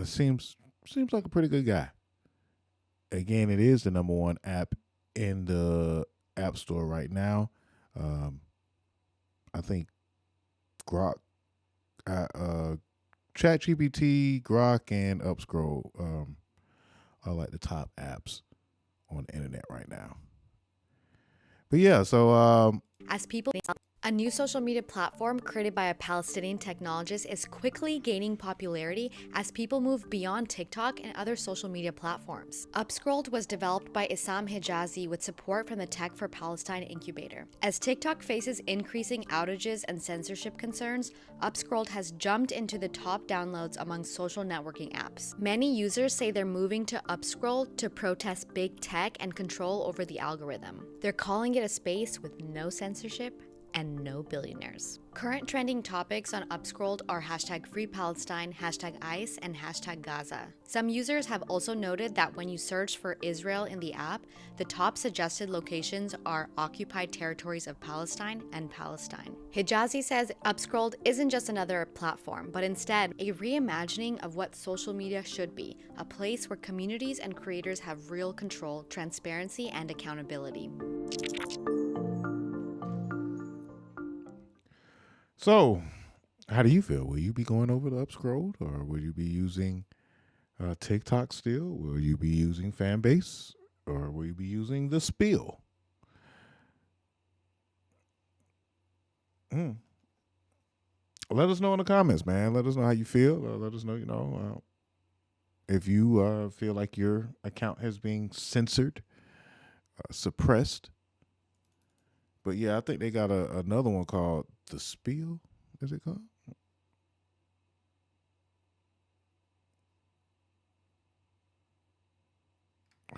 Seems like a pretty good guy. Again, it is the #1 app in the App Store right now. I think Grok, ChatGPT, Grok, and Upscrolled are like the top apps on the internet right now. But yeah, so As people, a new social media platform created by a Palestinian technologist is quickly gaining popularity as people move beyond TikTok and other social media platforms. Upscrolled was developed by Issam Hijazi with support from the Tech for Palestine incubator. As TikTok faces increasing outages and censorship concerns, Upscrolled has jumped into the top downloads among social networking apps. Many users say they're moving to Upscrolled to protest big tech and control over the algorithm. They're calling it a space with no censorship and no billionaires. Current trending topics on Upscrolled are #FreePalestine, #ICE, and #Gaza. Some users have also noted that when you search for Israel in the app, the top suggested locations are occupied territories of Palestine and Palestine. Hijazi says Upscrolled isn't just another platform, but instead a reimagining of what social media should be, a place where communities and creators have real control, transparency, and accountability. So, how do you feel? Will you be going over to Upscrolled, or will you be using TikTok still? Will you be using Fanbase, or will you be using the Spill? Let us know in the comments, man. Let us know how you feel. Let us know, if you feel like your account has been censored, suppressed. But yeah, I think they got another one called The Spill. Is it called?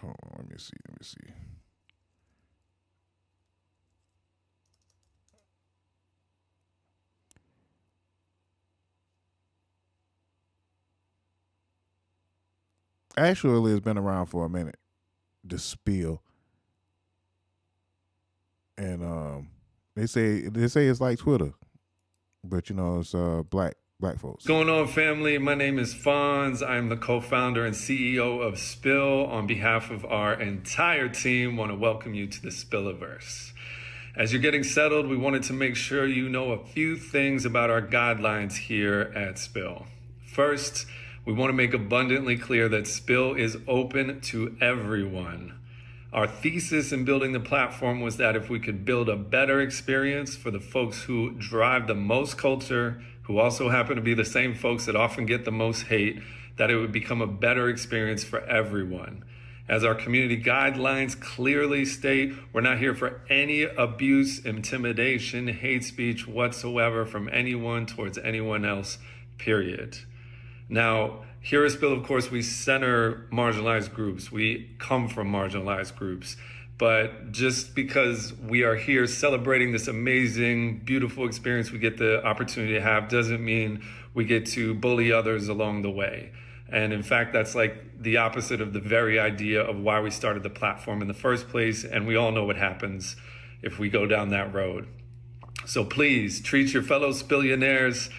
Hold on, let me see. Actually, it's been around for a minute. The Spill. And they say it's like Twitter, but it's black folks. What's going on, family? My name is Fonz. I'm the co-founder and CEO of Spill. On behalf of our entire team, want to welcome you to the Spilliverse. As you're getting settled, we wanted to make sure you know a few things about our guidelines here at Spill. First, we want to make abundantly clear that Spill is open to everyone. Our thesis in building the platform was that if we could build a better experience for the folks who drive the most culture, who also happen to be the same folks that often get the most hate, that it would become a better experience for everyone. As our community guidelines clearly state, we're not here for any abuse, intimidation, hate speech whatsoever from anyone towards anyone else, period. Now, here at Spill, of course, we center marginalized groups. We come from marginalized groups. But just because we are here celebrating this amazing, beautiful experience we get the opportunity to have doesn't mean we get to bully others along the way. And in fact, that's like the opposite of the very idea of why we started the platform in the first place. And we all know what happens if we go down that road. So please treat your fellow Spillionaires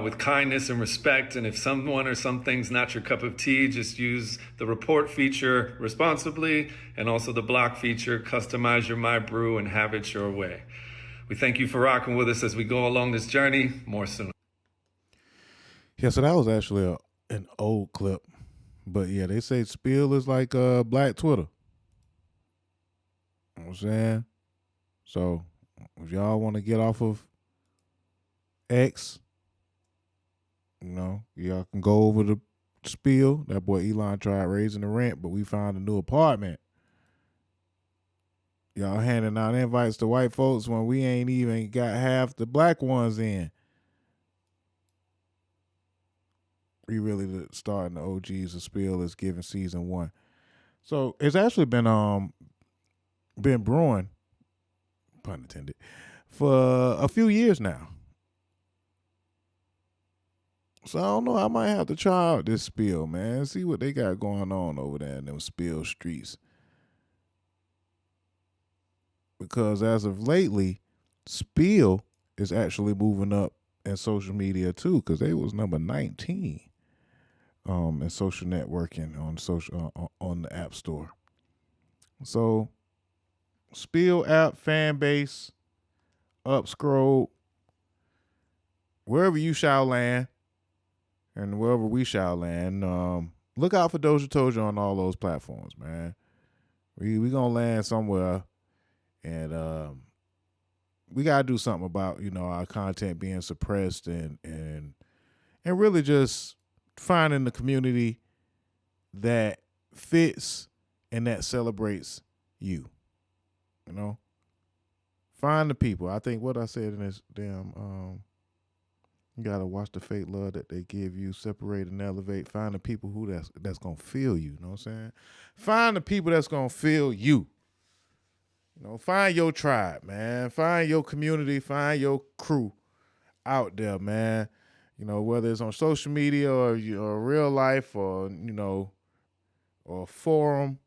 with kindness and respect. And if someone or something's not your cup of tea, just use the report feature responsibly and also the block feature, customize your My Brew and have it your way. We thank you for rocking with us as we go along this journey. More soon. Yeah, so that was actually an old clip. But yeah, they say Spill is like black Twitter. You know what I'm saying? So if y'all want to get off of X, y'all can go over to Spill. That boy Elon tried raising the rent, but we found a new apartment. Y'all handing out invites to white folks when we ain't even got half the black ones in. We really starting the OGs of Spill is giving season 1. So it's actually been brewing, pun intended, for a few years now. So I don't know, I might have to try out this Spill, man. See what they got going on over there in them Spill streets. Because as of lately, Spill is actually moving up in social media too, because they was number 19 in social networking on the App Store. So Spill app, fan base, Upscrolled, wherever you shall land, and wherever we shall land, look out for DozhaToldya on all those platforms, man. We gonna land somewhere, and we gotta do something about our content being suppressed and really just finding the community that fits and that celebrates you. Find the people. I think what I said in this damn you gotta watch the fake love that they give you, separate and elevate. Find the people who that's gonna feel you. You know what I'm saying? Find the people that's gonna feel you. Find your tribe, man. Find your community. Find your crew out there, man. Whether it's on social media or real life or or forum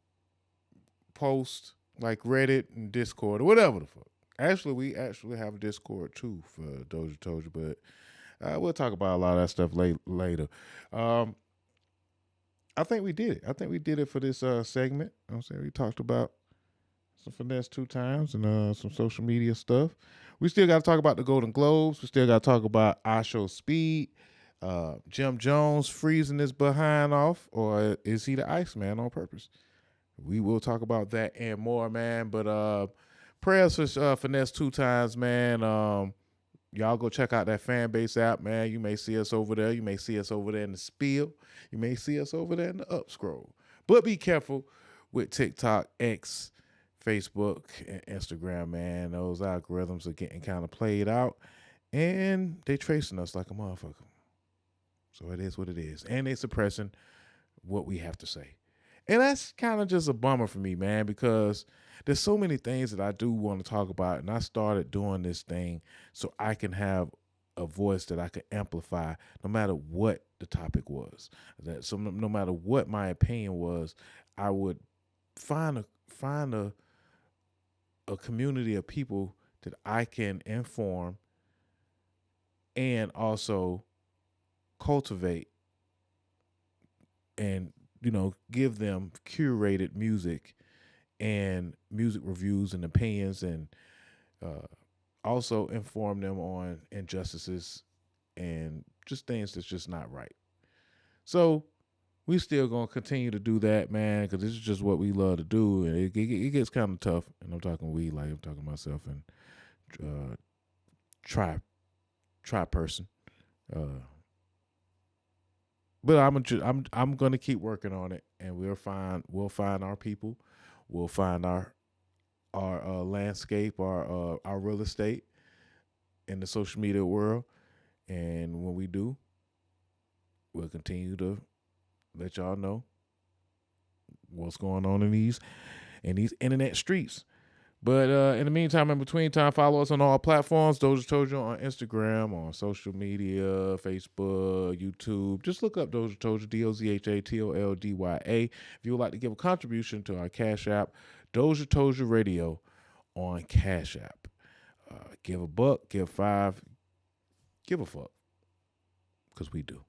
post like Reddit and Discord or whatever the fuck. Actually, we have a Discord too for DozhaToldya, but we'll talk about a lot of that stuff later. I think we did it. I think we did it for this segment. I'm saying we talked about some Finesse2Tymes and some social media stuff. We still got to talk about the Golden Globes. We still got to talk about I Show Speed. Jim Jones freezing his behind off, or is he the Iceman on purpose? We will talk about that and more, man. But prayers for Finesse2Tymes, man. Y'all go check out that fan base app, man. You may see us over there. You may see us over there in the Spill. You may see us over there in the Upscrolled. But be careful with TikTok, X, Facebook, and Instagram, man. Those algorithms are getting kind of played out, and they tracing us like a motherfucker. So it is what it is. And they suppressing what we have to say. And that's kind of just a bummer for me, man, because there's so many things that I do want to talk about, and I started doing this thing so I can have a voice that I can amplify no matter what the topic was. So no matter what my opinion was, I would find a community of people that I can inform and also cultivate and, give them curated music and music reviews and opinions, and also inform them on injustices and just things that's just not right. So we still going to continue to do that, man, because this is just what we love to do. And it gets kind of tough. And I'm talking we, like I'm talking myself and try person. But I'm going to keep working on it, and we'll find our people. We'll find our landscape, our real estate in the social media world. And when we do, we'll continue to let y'all know what's going on in these internet streets. But in the meantime, in between time, follow us on all platforms. DozhaToldya on Instagram, on social media, Facebook, YouTube. Just look up DozhaToldya, DOZHATOLDYA. If you would like to give a contribution to our Cash App, DozhaToldya Radio on Cash App. Give a buck, give $5, give a fuck, because we do.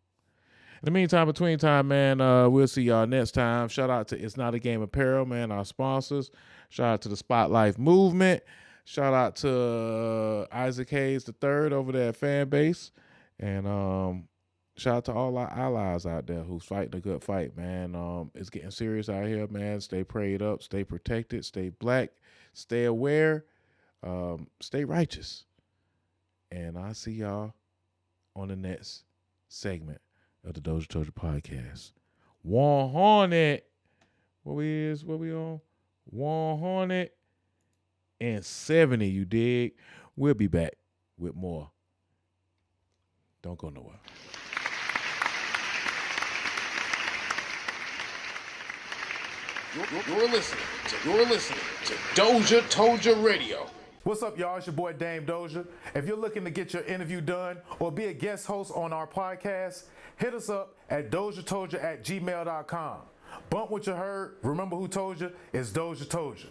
In the meantime, between time, man, we'll see y'all next time. Shout out to It's Not a Game Apparel, man, our sponsors. Shout out to the Spotlight Movement. Shout out to Isaac Hayes III over there at Fanbase. And shout out to all our allies out there who's fighting a good fight, man. It's getting serious out here, man. Stay prayed up, stay protected, stay black, stay aware, stay righteous. And I'll see y'all on the next segment of the DozhaToldya Podcast. 100. What we on? 170, you dig? We'll be back with more. Don't go nowhere. You're listening to DozhaToldya Radio. What's up, y'all? It's your boy Dame Dozha. If you're looking to get your interview done or be a guest host on our podcast, hit us up at DozhaToldya@gmail.com. Bump what you heard. Remember who told you? It's DozhaToldya.